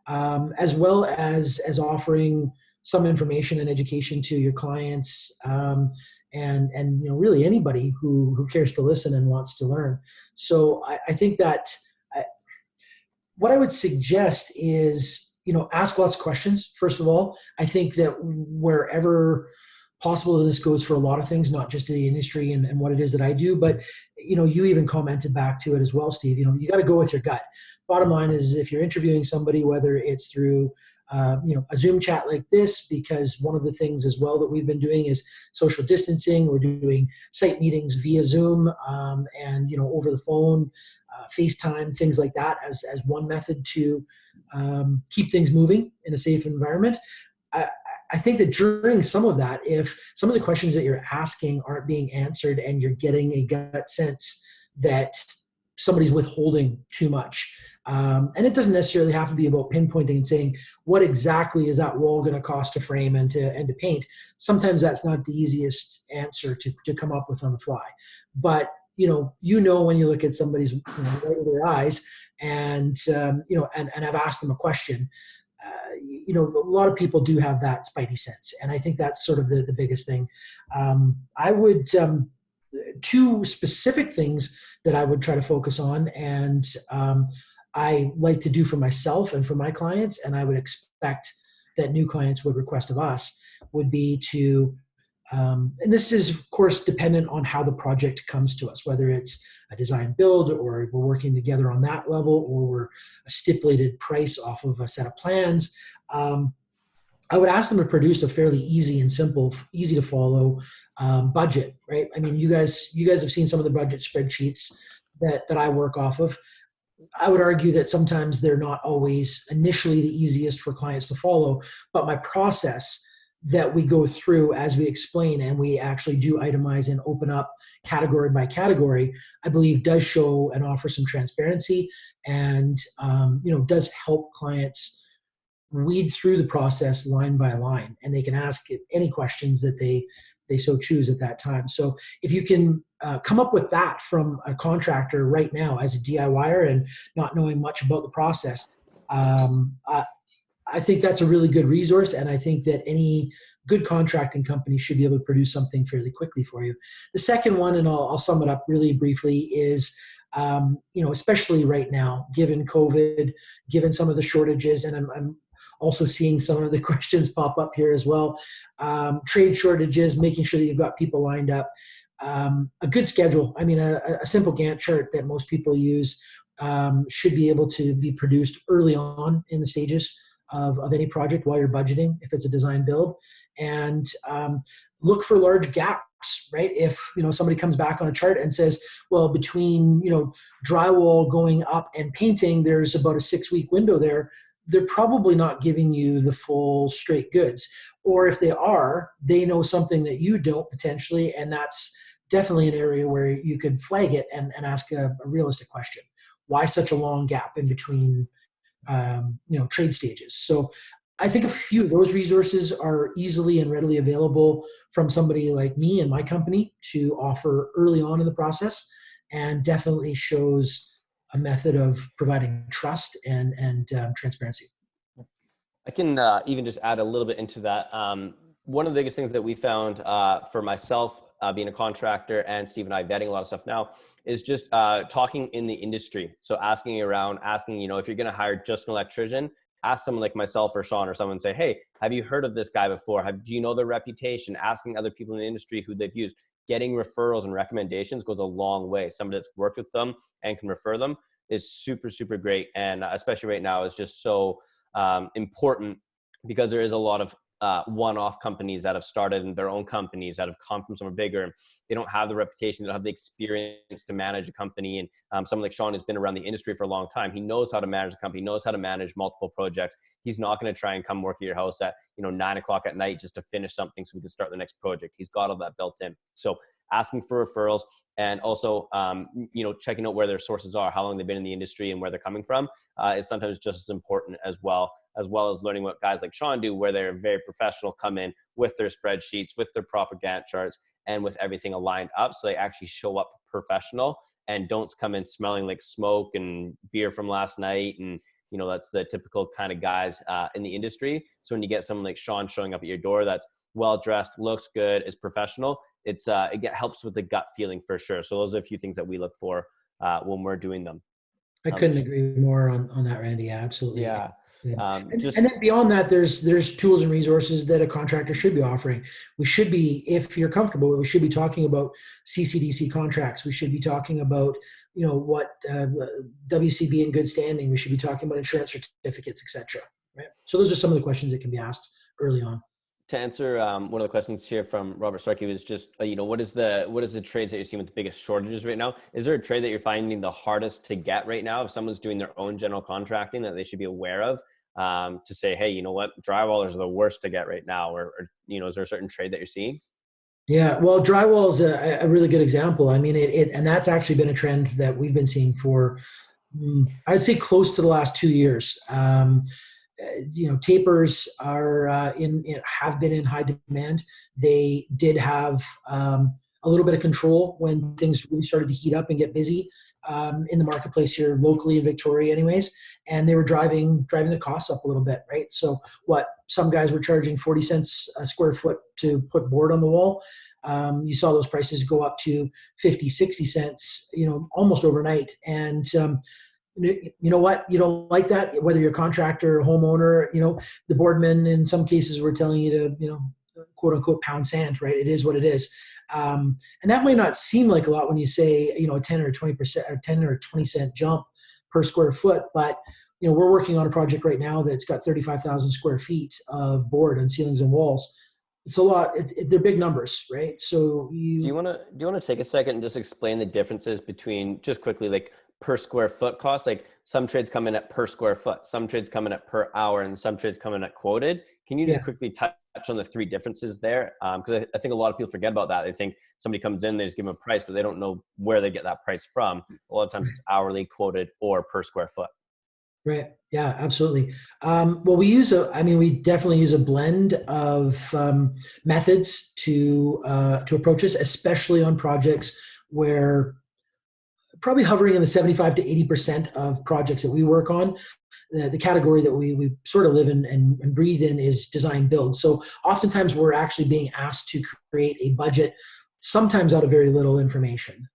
as well as offering some information and education to your clients, and really anybody who cares to listen and wants to learn. So I think that what I would suggest is, ask lots of questions. First of all, I think that wherever possible, and this goes for a lot of things, not just the industry and what it is that I do, but you even commented back to it as well, Steve. You got to go with your gut. Bottom line is, if you're interviewing somebody, whether it's through a Zoom chat like this, because one of the things as well that we've been doing is social distancing. We're doing site meetings via Zoom, and over the phone, FaceTime, things like that, as one method to keep things moving in a safe environment. I think that during some of that, if some of the questions that you're asking aren't being answered and you're getting a gut sense that somebody's withholding too much, and it doesn't necessarily have to be about pinpointing and saying, what exactly is that wall going to cost to frame and to paint? Sometimes that's not the easiest answer to come up with on the fly. But when you look at somebody's right in their eyes and I've asked them a question, a lot of people do have that spidey sense. And I think that's sort of the biggest thing. I would, two specific things that I would try to focus on, and I like to do for myself and for my clients, and I would expect that new clients would request of us, would be to, and this is of course dependent on how the project comes to us, whether it's a design build or we're working together on that level, or we're a stipulated price off of a set of plans. I would ask them to produce a fairly easy and simple, easy to follow budget, right? I mean, you guys have seen some of the budget spreadsheets that I work off of. I would argue that sometimes they're not always initially the easiest for clients to follow, but my process that we go through as we explain, and we actually do itemize and open up category by category, I believe does show and offer some transparency, and does help clients weed through the process line by line, and they can ask any questions that they so choose at that time. So if you can come up with that from a contractor right now as a DIYer and not knowing much about the process, I think that's a really good resource, and I think that any good contracting company should be able to produce something fairly quickly for you. The second one, and I'll sum it up really briefly, is especially right now, given COVID, given some of the shortages, and I'm also seeing some of the questions pop up here as well. Trade shortages, making sure that you've got people lined up. A good schedule. I mean, a simple Gantt chart that most people use should be able to be produced early on in the stages of any project while you're budgeting, if it's a design build, and look for large gaps, right? If somebody comes back on a chart and says, well, between drywall going up and painting, there's about a 6-week window there, they're probably not giving you the full straight goods. Or if they are, they know something that you don't potentially, and that's definitely an area where you could flag it and ask a realistic question. Why such a long gap in between trade stages? So I think a few of those resources are easily and readily available from somebody like me and my company to offer early on in the process, and definitely shows a method of providing trust and transparency. I can even just add a little bit into that. One of the biggest things that we found for myself, being a contractor, and Steve and I vetting a lot of stuff now, is just talking in the industry. So asking around, asking, you know, if you're going to hire just an electrician, ask someone like myself or Sean or someone, say, hey, have you heard of this guy before? Do you know their reputation? Asking other people in the industry who they've used. Getting referrals and recommendations goes a long way. Somebody that's worked with them and can refer them is super, super great. And especially right now is just so important, because there is a lot of one-off companies that have started in their own companies that have come from somewhere bigger, and they don't have the reputation, they don't have the experience to manage a company. And someone like Sean has been around the industry for a long time. He knows how to manage a company, knows how to manage multiple projects. He's not going to try and come work at your house at 9 o'clock at night just to finish something so we can start the next project. He's got all that built in. So asking for referrals, and also checking out where their sources are, how long they've been in the industry and where they're coming from, is sometimes just as important, as well as learning what guys like Sean do, where they're very professional, come in with their spreadsheets, with their proper Gantt charts, and with everything aligned up, so they actually show up professional and don't come in smelling like smoke and beer from last night. And that's the typical kind of guys in the industry. So when you get someone like Sean showing up at your door that's well dressed, looks good, is professional, it helps with the gut feeling for sure. So those are a few things that we look for when we're doing them. I couldn't agree more on that, Randy. Yeah, absolutely. Yeah. And then beyond that, there's tools and resources that a contractor should be offering. We should be, if you're comfortable, we should be talking about CCDC contracts. We should be talking about, what WCB in good standing. We should be talking about insurance certificates, etc. Right. So those are some of the questions that can be asked early on. To answer one of the questions here from Robert Starkey was just, what is the trades that you're seeing with the biggest shortages right now? Is there a trade that you're finding the hardest to get right now? If someone's doing their own general contracting, that they should be aware of, to say, hey, you know what, drywallers are the worst to get right now, or is there a certain trade that you're seeing? Yeah, well, drywall is a really good example. I mean, and that's actually been a trend that we've been seeing for, I'd say, close to the last 2 years. Tapers are have been in high demand. They did have a little bit of control when things really started to heat up and get busy in the marketplace here locally in Victoria anyways, and they were driving the costs up a little bit, right? So some guys were charging 40 cents a square foot to put board on the wall. You saw those prices go up to 50, 60 cents, almost overnight. And you know what? You don't like that, whether you're a contractor or homeowner. The boardmen in some cases were telling you to, quote unquote, pound sand, right? It is what it is. And that might not seem like a lot when you say, a 10 or 20% or 10 or 20 cent jump per square foot. But, we're working on a project right now that's got 35,000 square feet of board on ceilings and walls. It's a lot. They're big numbers, right? So do you want to take a second and just explain the differences between, just quickly, like, per square foot cost? Like, some trades come in at per square foot, some trades come in at per hour, and some trades come in at quoted. Can you just quickly touch on the three differences there? Because I think a lot of people forget about that. They think somebody comes in, they just give them a price, but they don't know where they get that price from. A lot of times it's hourly, quoted, or per square foot. Right. Yeah, absolutely. Well, we definitely use a blend of methods to approach this, especially on projects where probably hovering in the 75 to 80% of projects that we work on. The category that we sort of live in and breathe in is design build. So oftentimes we're actually being asked to create a budget, sometimes out of very little information.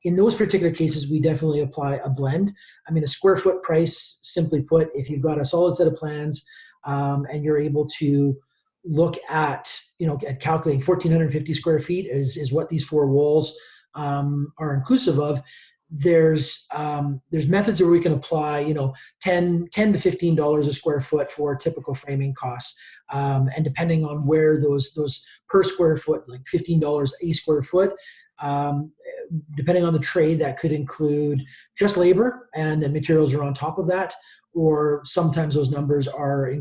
In those particular cases, we definitely apply a blend. I mean, a square foot price, simply put, if you've got a solid set of plans and you're able to look at calculating 1,450 square feet is what these four walls are inclusive of. There's methods where we can apply, $10 to $15 a square foot for typical framing costs. And depending on where those per square foot, like $15 a square foot, depending on the trade, that could include just labor and then materials are on top of that, or sometimes those numbers are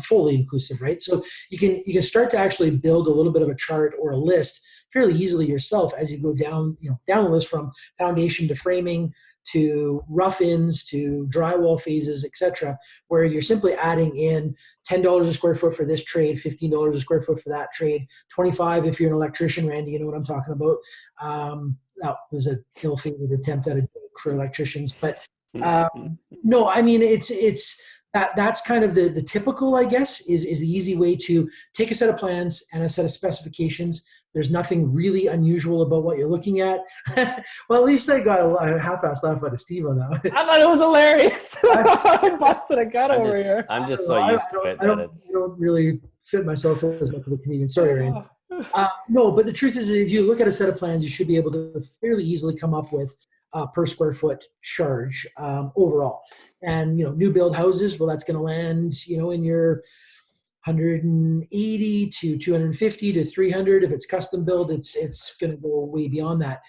fully inclusive, right? So you can start to actually build a little bit of a chart or a list fairly easily yourself as you go down the list, from foundation to framing to rough-ins to drywall phases, etc., where you're simply adding in $10 a square foot for this trade, $15 a square foot for that trade, $25 if you're an electrician, Randy, you know what I'm talking about. That was an ill-fated attempt at a for electricians. But no, I mean, that's kind of the typical, I guess, is the easy way to take a set of plans and a set of specifications. There's nothing really unusual about what you're looking at. Well, at least I got a half-assed laugh out of Steve on that. I thought it was hilarious. I busted a gut over here. I'm just so used to it. I don't really fit myself as much of a comedian. Sorry, Rain. No, but the truth is, if you look at a set of plans, you should be able to fairly easily come up with per square foot charge overall. And, new build houses, well, that's going to land, in your 180 to 250 to 300. If it's custom build, it's going to go way beyond that.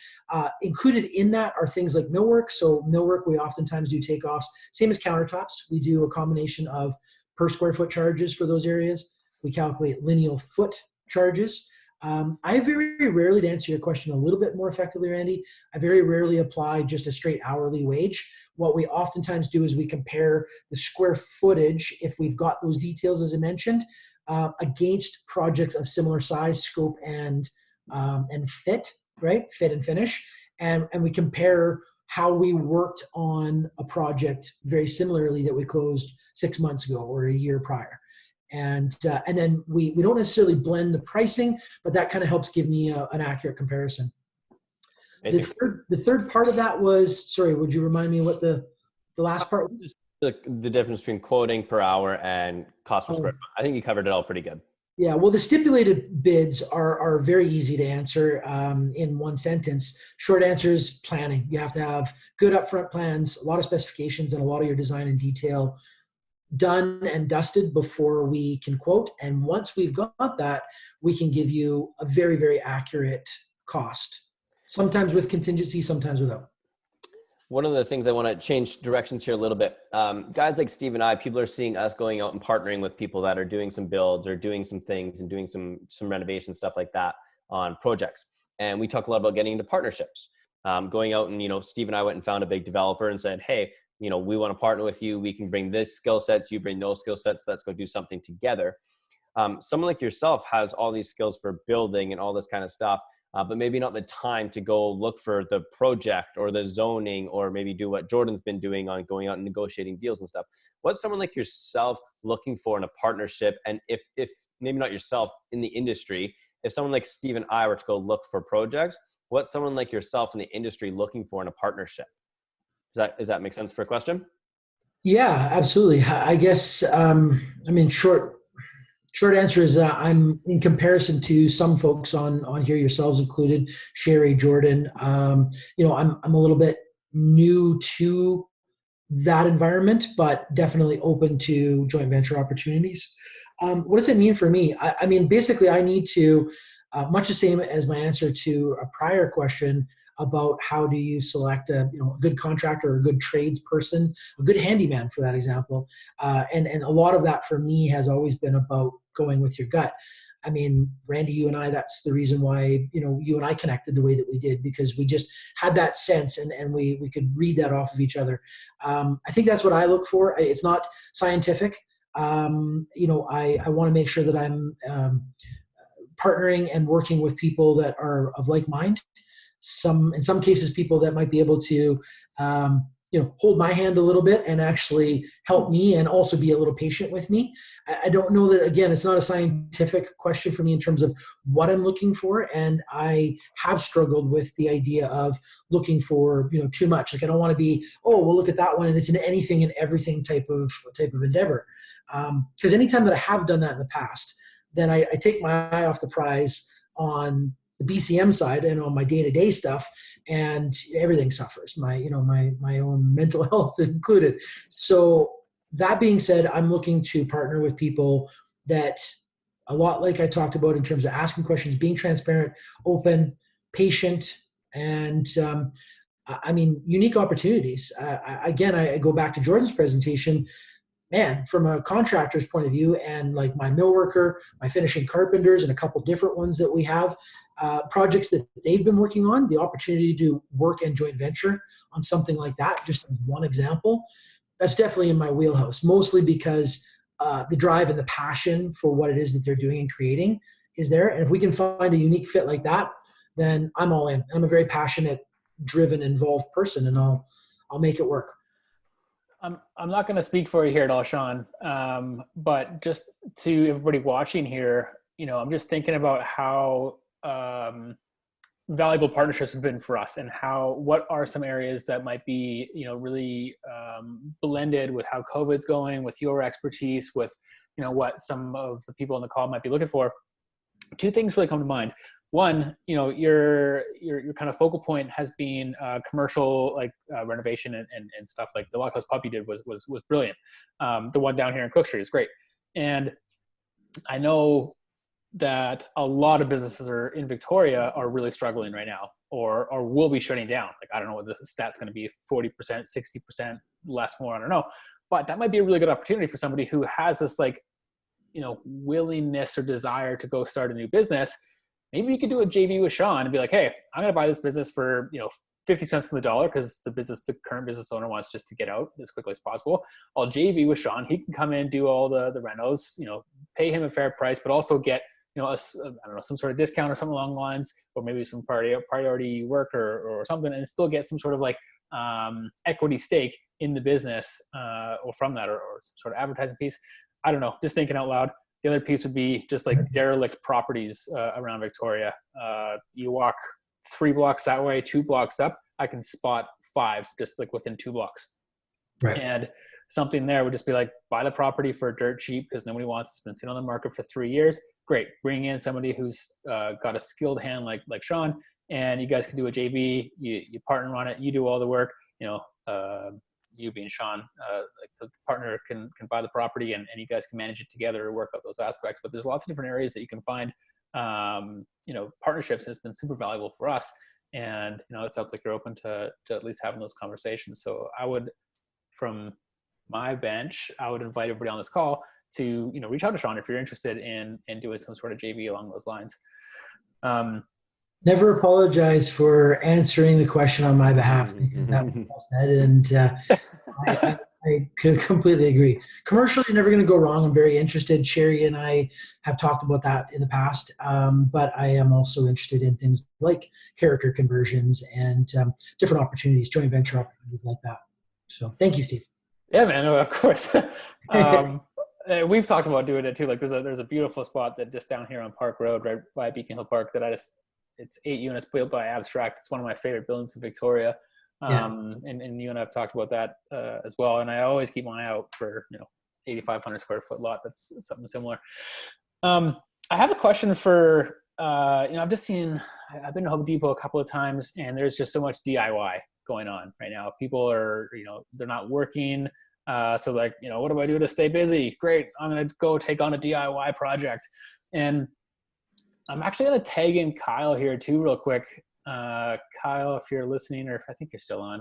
Included in that are things like millwork. So millwork, we oftentimes do takeoffs, same as countertops. We do a combination of per square foot charges for those areas. We calculate lineal foot charges. I very rarely, to answer your question a little bit more effectively, Randy, I very rarely apply just a straight hourly wage. What we oftentimes do is we compare the square footage, if we've got those details, as I mentioned, against projects of similar size, scope, and fit, right? Fit and finish. And we compare how we worked on a project very similarly that we closed 6 months ago or a year prior. And then we don't necessarily blend the pricing, but that kind of helps give me an accurate comparison. The third part of that was, sorry, would you remind me what the last part was? The difference between quoting per hour and cost per square foot. I think you covered it all pretty good. Yeah, well, the stipulated bids are very easy to answer in one sentence. Short answer is planning. You have to have good upfront plans, a lot of specifications, and a lot of your design and detail done and dusted before we can quote. And once we've got that, we can give you a very, very accurate cost, sometimes with contingency, sometimes without. One of the things I want to change directions here a little bit. Guys like Steve and I, people are seeing us going out and partnering with people that are doing some builds or doing some things and doing some renovation stuff like that on projects. And we talk a lot about getting into partnerships. Going out and, Steve and I went and found a big developer and said, hey, we want to partner with you. We can bring this skill sets. You bring those skill sets. Let's go do something together. Someone like yourself has all these skills for building and all this kind of stuff, but maybe not the time to go look for the project or the zoning, or maybe do what Jordan's been doing on going out and negotiating deals and stuff. What's someone like yourself looking for in a partnership? And if maybe not yourself, in the industry, if someone like Steve and I were to go look for projects, what's someone like yourself in the industry looking for in a partnership? Does that make sense for a question? Yeah, absolutely. I guess, short answer is that I'm, in comparison to some folks on here, yourselves included, Sherry, Jordan, I'm a little bit new to that environment, but definitely open to joint venture opportunities. What does it mean for me? I mean, basically I need to, much the same as my answer to a prior question about how do you select a good contractor or a good tradesperson, a good handyman for that example. And a lot of that for me has always been about going with your gut. I mean, Randy, you and I, that's the reason why, you and I connected the way that we did, because we just had that sense and we could read that off of each other. I think that's what I look for. It's not scientific. I want to make sure that I'm partnering and working with people that are of like mind. In some cases, people that might be able to, hold my hand a little bit and actually help me and also be a little patient with me. I don't know that, again, it's not a scientific question for me in terms of what I'm looking for. And I have struggled with the idea of looking for, too much. Like, I don't want to be, we'll look at that one and it's an anything and everything type of endeavor. Because anytime that I have done that in the past, then I take my eye off the prize on the BCM side and on my day-to-day stuff, and everything suffers, my own mental health included. So that being said, I'm looking to partner with people that, a lot like I talked about in terms of asking questions, being transparent, open, patient, and unique opportunities. Again, I go back to Jordan's presentation. Man, from a contractor's point of view, and like my millworker, my finishing carpenters, and a couple different ones that we have, projects that they've been working on, the opportunity to work and joint venture on something like that, just as one example, that's definitely in my wheelhouse, mostly because the drive and the passion for what it is that they're doing and creating is there. And if we can find a unique fit like that, then I'm all in. I'm a very passionate, driven, involved person, and I'll I'll make it work. I'm not going to speak for you here at all, Sean. But just to everybody watching here, I'm just thinking about how valuable partnerships have been for us, and what are some areas that might be, really blended with how COVID's going, with your expertise, with, what some of the people on the call might be looking for. Two things really come to mind. One, your kind of focal point has been commercial, like renovation and stuff. Like the Lockhouse Pub you did was brilliant. The one down here in Cook Street is great. And I know that a lot of businesses in Victoria are really struggling right now, or will be shutting down. Like, I don't know what the stat's going to be, 40%, 60%, less, more, I don't know. But that might be a really good opportunity for somebody who has this, like, willingness or desire to go start a new business. Maybe you could do a JV with Sean and be like, hey, I'm going to buy this business for, 50 cents on the dollar, because the current business owner wants just to get out as quickly as possible. I'll JV with Sean. He can come in, do all the renos, pay him a fair price, but also get, I don't know, some sort of discount or something along the lines, or maybe some priority work or something, and still get some sort of like equity stake in the business, or from that, or some sort of advertising piece. I don't know, just thinking out loud. The other piece would be just like derelict properties around Victoria. You walk 3 blocks that way, 2 blocks up, I can spot 5 just like within 2 blocks. Right. And something there would just be like, buy the property for dirt cheap because nobody wants it. It's been sitting on the market for 3 years. Great. Bring in somebody who's got a skilled hand like Sean, and you guys can do a JV. You partner on it. You do all the work. You being Sean, like the partner can buy the property, and you guys can manage it together or work out those aspects. But there's lots of different areas that you can find, partnerships. Has been super valuable for us. And, it sounds like you're open to at least having those conversations. So I would, from my bench, I would invite everybody on this call to, reach out to Sean if you're interested in doing some sort of JV along those lines. Never apologize for answering the question on my behalf. That was well said, and I could completely agree. Commercially, you're never going to go wrong. I'm very interested. Sherry and I have talked about that in the past, but I am also interested in things like character conversions and different opportunities, joint venture opportunities like that. So thank you, Steve. Yeah, man, of course. We've talked about doing it too. Like there's a beautiful spot that just down here on Park Road, right by Beacon Hill Park, that it's 8 units built by Abstract. It's one of my favorite buildings in Victoria. And you and I have talked about that as well. And I always keep my eye out for, 8,500 square foot lot. That's something similar. I have a question for, I've been to Home Depot a couple of times, and there's just so much DIY going on right now. People are, they're not working. So like, what do I do to stay busy? Great. I'm going to go take on a DIY project. And I'm actually going to tag in Kyle here too, real quick. Kyle, if you're listening, or I think you're still on.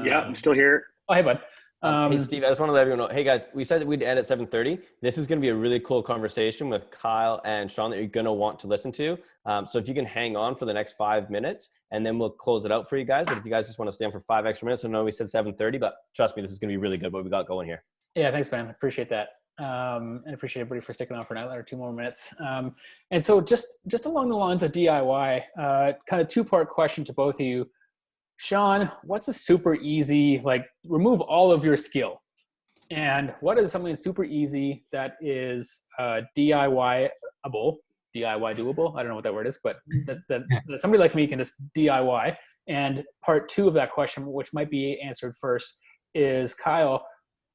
Yeah, I'm still here. Oh, hey, bud. Hey, Steve, I just want to let everyone know, hey guys, we said that we'd end at 7:30. This is going to be a really cool conversation with Kyle and Sean that you're going to want to listen to. So if you can hang on for the next 5 minutes, and then we'll close it out for you guys. But if you guys just want to stay on for 5 extra minutes, I know we said 7:30, but trust me, this is going to be really good what we got going here. Yeah, thanks, man. I appreciate that. And appreciate everybody for sticking on for another 2 more minutes. And so just along the lines of DIY, kind of 2-part question to both of you. Sean, what's a super easy, like remove all of your skill, and what is something super easy that is DIY doable? I don't know what that word is, but that somebody like me can just DIY. And part 2 of that question, which might be answered first, is Kyle,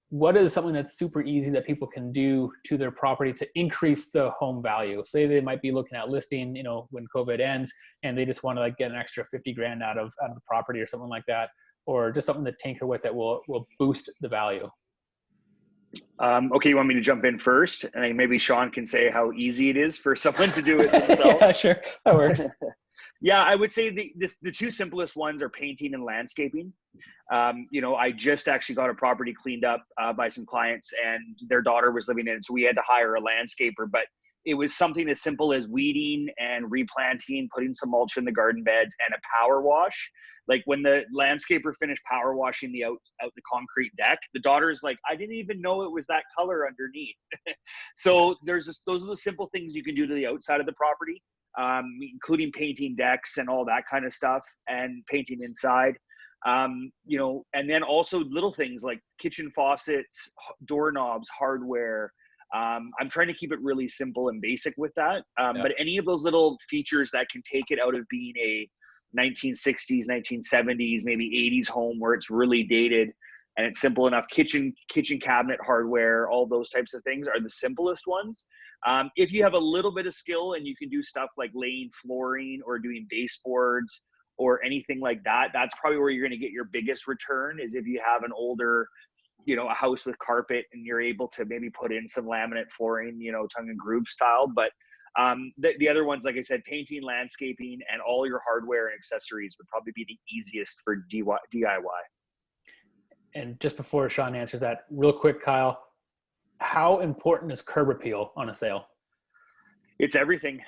what is something that's super easy that people can do to their property to increase the home value? Say they might be looking at listing, when COVID ends, and they just want to like get an extra 50 grand out of the property or something like that, or just something to tinker with that will boost the value. Okay, you want me to jump in first, and maybe Sean can say how easy it is for someone to do it themselves? Yeah, sure, that works. Yeah, I would say the 2 simplest ones are painting and landscaping. I just actually got a property cleaned up by some clients, and their daughter was living in it, so we had to hire a landscaper. But it was something as simple as weeding and replanting, putting some mulch in the garden beds, and a power wash. Like when the landscaper finished power washing the concrete deck, the daughter's like, I didn't even know it was that color underneath. So those are the simple things you can do to the outside of the property. Including painting decks and all that kind of stuff, and painting inside. You know, and then also little things like kitchen faucets, doorknobs, hardware. I'm trying to keep it really simple and basic with that. But any of those little features that can take it out of being a 1960s, 1970s, maybe 80s home where it's really dated and it's simple enough. Kitchen cabinet hardware, all those types of things are the simplest ones. If you have a little bit of skill and you can do stuff like laying flooring or doing baseboards or anything like that, that's probably where you're going to get your biggest return, is if you have an older, you know, a house with carpet and you're able to maybe put in some laminate flooring, you know, tongue and groove style. But the other ones, like I said, painting, landscaping, and all your hardware and accessories would probably be the easiest for DIY. And just before Sean answers that, real quick, Kyle, how important is curb appeal on a sale? It's everything.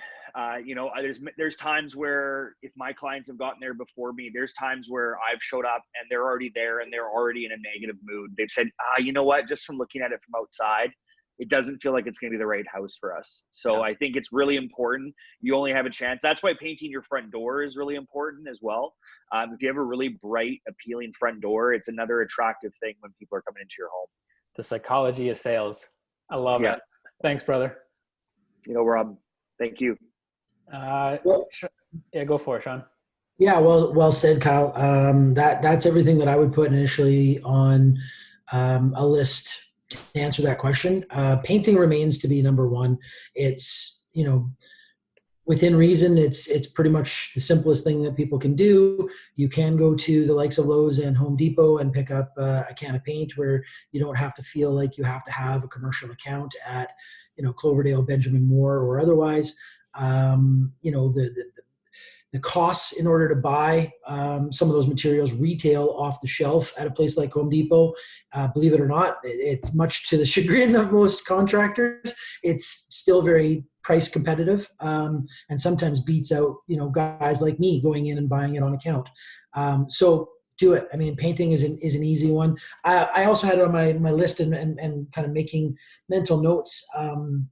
You know, there's times where if my clients have gotten there before me, there's times where I've showed up and they're already there and they're already in a negative mood. They've said, you know what, just from looking at it from outside, it doesn't feel like it's going to be the right house for us. So I think it's really important. You only have a chance. That's why painting your front door is really important as well. If you have a really bright, appealing front door, it's another attractive thing when people are coming into your home. The psychology of sales. I love it. Thanks, brother. You know, Rob, thank you. Go for it, Sean. Yeah, well said, Kyle. That's everything that I would put initially on a list to answer that question. Painting remains to be number one. It's, you know, within reason, it's pretty much the simplest thing that people can do. You can go to the likes of Lowe's and Home Depot and pick up a can of paint where you don't have to feel like you have to have a commercial account at, you know, Cloverdale, Benjamin Moore, or otherwise. You know, the costs in order to buy some of those materials retail off the shelf at a place like Home Depot. Believe it or not, it's much to the chagrin of most contractors. It's still very price competitive, and sometimes beats out, you know, guys like me going in and buying it on account. So do it. I mean, painting is an easy one. I also had it on my list and kind of making mental notes,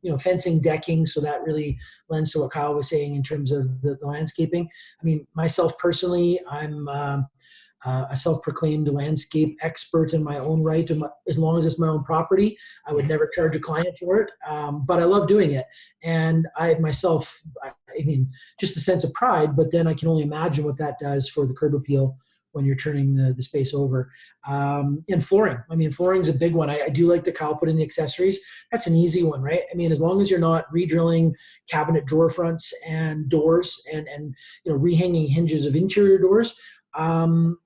you know, fencing, decking. So that really lends to what Kyle was saying in terms of the landscaping. I mean, myself personally, I'm a self-proclaimed landscape expert in my own right. And as long as it's my own property, I would never charge a client for it. But I love doing it. And I myself, I mean, just a sense of pride, but then I can only imagine what that does for the curb appeal when you're turning the space over. And flooring. I mean, flooring's a big one. I do like the Kyle put in the accessories. That's an easy one, right? I mean, as long as you're not re-drilling cabinet drawer fronts and doors and you know, rehanging hinges of interior doors,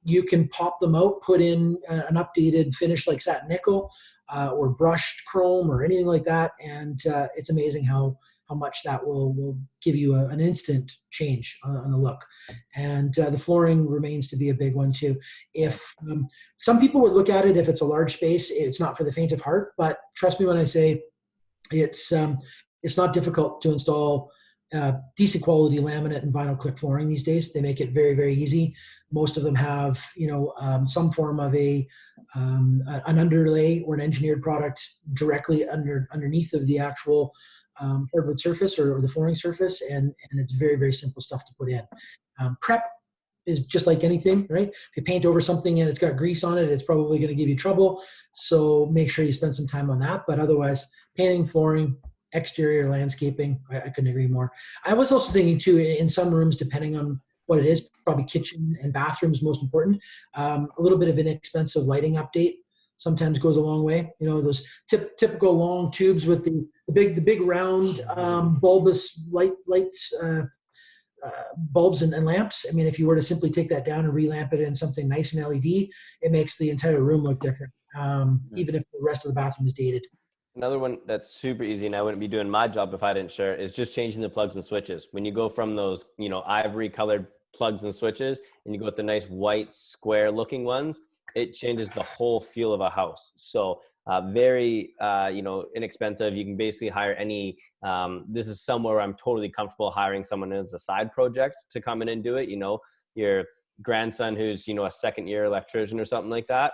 you can pop them out, put in an updated finish like satin nickel or brushed chrome or anything like that. And it's amazing how much that will give you an instant change on the look. And the flooring remains to be a big one too. If some people would look at it, if it's a large space, it's not for the faint of heart, but trust me when I say it's not difficult to install decent quality laminate and vinyl click flooring these days. They make it very, very easy. Most of them have, you know, some form of an underlay or an engineered product directly underneath of the actual hardwood surface or the flooring surface, and it's very, very simple stuff to put in. Prep is just like anything, right? If you paint over something and it's got grease on it, it's probably going to give you trouble. So make sure you spend some time on that. But otherwise, painting, flooring, exterior landscaping, I couldn't agree more. I was also thinking too, in some rooms, depending on what it is, probably kitchen and bathrooms most important. A little bit of inexpensive lighting update sometimes goes a long way. You know, those typical long tubes with the big round bulbous lights, bulbs and lamps. I mean, if you were to simply take that down and relamp it in something nice and LED, it makes the entire room look different, even if the rest of the bathroom is dated. Another one that's super easy, and I wouldn't be doing my job if I didn't share, is just changing the plugs and switches. When you go from those, you know, ivory colored plugs and switches and you go with the nice white square looking ones, it changes the whole feel of a house. So very, you know, inexpensive. You can basically hire any, this is somewhere where I'm totally comfortable hiring someone as a side project to come in and do it. You know, your grandson who's, you know, a second year electrician or something like that,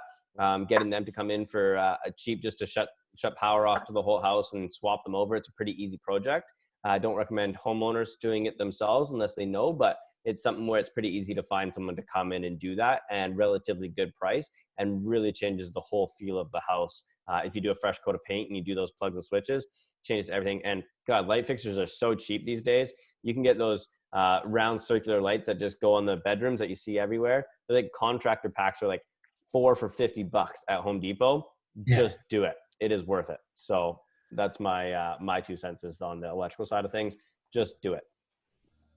getting them to come in for a cheap, just to shut power off to the whole house and swap them over. It's a pretty easy project. I don't recommend homeowners doing it themselves unless they know, but it's something where it's pretty easy to find someone to come in and do that, and relatively good price, and really changes the whole feel of the house. If you do a fresh coat of paint and you do those plugs and switches, changes everything. And God, light fixtures are so cheap these days. You can get those round circular lights that just go on the bedrooms that you see everywhere. They're like contractor packs are like 4 for $50 at Home Depot. Yeah. Just do it. It is worth it. So that's my my 2 cents is on the electrical side of things. Just do it.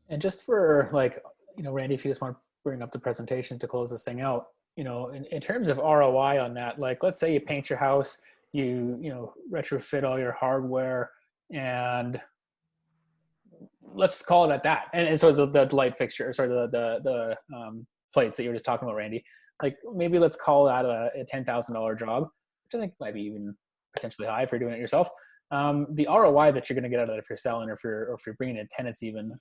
And just for like, Randy, if you just want to bring up the presentation to close this thing out, in terms of ROI on that, like, let's say you paint your house, you retrofit all your hardware, and let's call it at that. And so the light fixture, sorry, the plates that you were just talking about, Randy, like maybe let's call that a $10,000 job, which I think might be even potentially high if you're doing it yourself. The ROI that you're going to get out of it if you're selling, or if you're bringing in tenants even,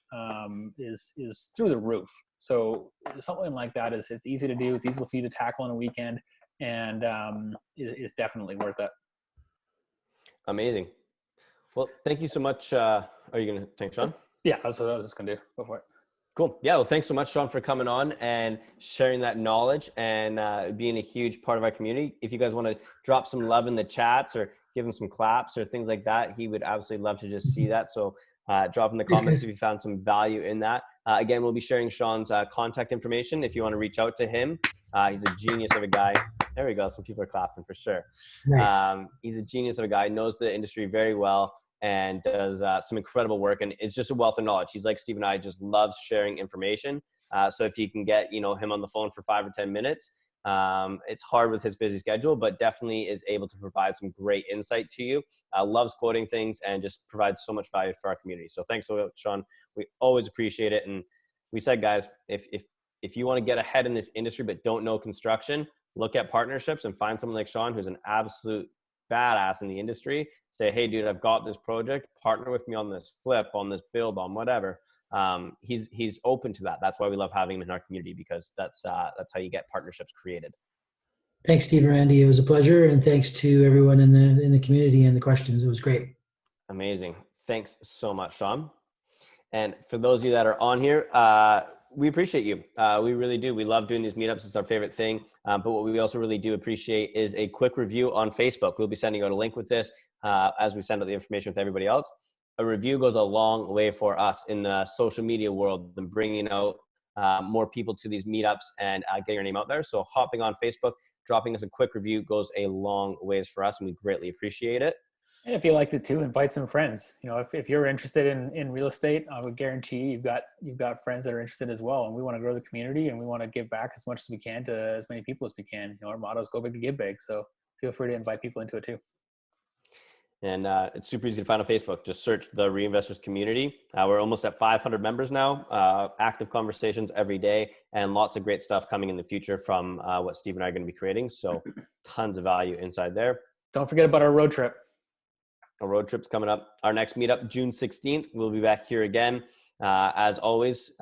is through the roof. So something like that it's easy to do. It's easy for you to tackle on a weekend, and is definitely worth it. Amazing. Well, thank you so much. Are you going to thank Sean? Yeah, that's what I was just going to do. Go for it. Cool. Yeah. Well, thanks so much, Sean, for coming on and sharing that knowledge and being a huge part of our community. If you guys want to drop some love in the chats or give him some claps or things like that, he would absolutely love to just see that. So drop in the comments if you found some value in that. Again, we'll be sharing Sean's contact information if you want to reach out to him. He's a genius of a guy. There we go. Some people are clapping for sure. Nice. He's a genius of a guy, knows the industry very well, and does some incredible work. And it's just a wealth of knowledge. He's like Steve and I, just loves sharing information. So if you can get, him on the phone for 5 or 10 minutes, it's hard with his busy schedule, but definitely is able to provide some great insight to you. Loves quoting things and just provides so much value for our community. So thanks so much, Sean. We always appreciate it. And we said, guys, if you want to get ahead in this industry but don't know construction, look at partnerships and find someone like Sean, who's an absolute badass in the industry. Say, hey, dude, I've got this project. Partner with me on this flip, on this build, on whatever. He's open to that. That's why we love having him in our community, because that's how you get partnerships created. Thanks, Steve and Randy. It was a pleasure, and thanks to everyone in the community and the questions. It was great. Amazing. Thanks so much, Sean. And for those of you that are on here, we appreciate you. We really do. We love doing these meetups. It's our favorite thing. But what we also really do appreciate is a quick review on Facebook. We'll be sending out a link with this as we send out the information with everybody else. A review goes a long way for us in the social media world and bringing out more people to these meetups and getting our name out there. So hopping on Facebook, dropping us a quick review goes a long ways for us, and we greatly appreciate it. And if you liked it too, invite some friends. If you're interested in real estate, I would guarantee you've got friends that are interested as well. And we want to grow the community, and we want to give back as much as we can to as many people as we can. Our motto is go big to give big. So feel free to invite people into it too. And it's super easy to find on Facebook. Just search the REINVESTORS community. We're almost at 500 members now, active conversations every day, and lots of great stuff coming in the future from what Steve and I are going to be creating. So tons of value inside there. Don't forget about our road trip. Our road trip's coming up. Our next meetup, June 16th. We'll be back here again, as always.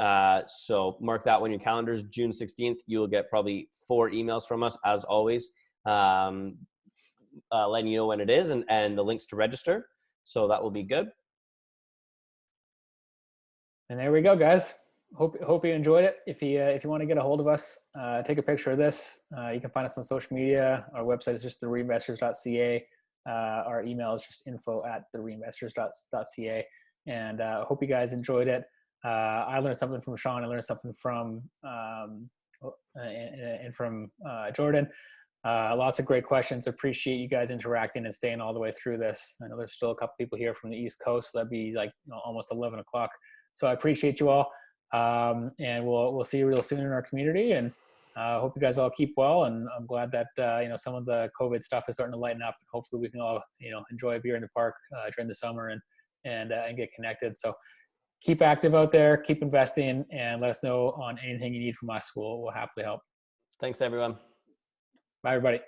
So mark that one in your calendars. June 16th, you'll get probably 4 emails from us, as always. Letting you know when it is and the links to register. So that will be good. And there we go, guys. Hope you enjoyed it. If you want to get a hold of us, take a picture of this. You can find us on social media. Our website is just thereinvestors.ca. Our email is just info@thereinvestors.ca. And I hope you guys enjoyed it. I learned something from Sean. I learned something from Jordan. Lots of great questions. Appreciate you guys interacting and staying all the way through this. I know there's still a couple people here from the East Coast, so that'd be like almost 11 o'clock. So I appreciate you all, and we'll see you real soon in our community. And hope you guys all keep well. And I'm glad that some of the COVID stuff is starting to lighten up. Hopefully we can all enjoy a beer in the park during the summer and get connected. So keep active out there, keep investing, and let us know on anything you need from us. We'll happily help. Thanks, everyone. Bye, everybody.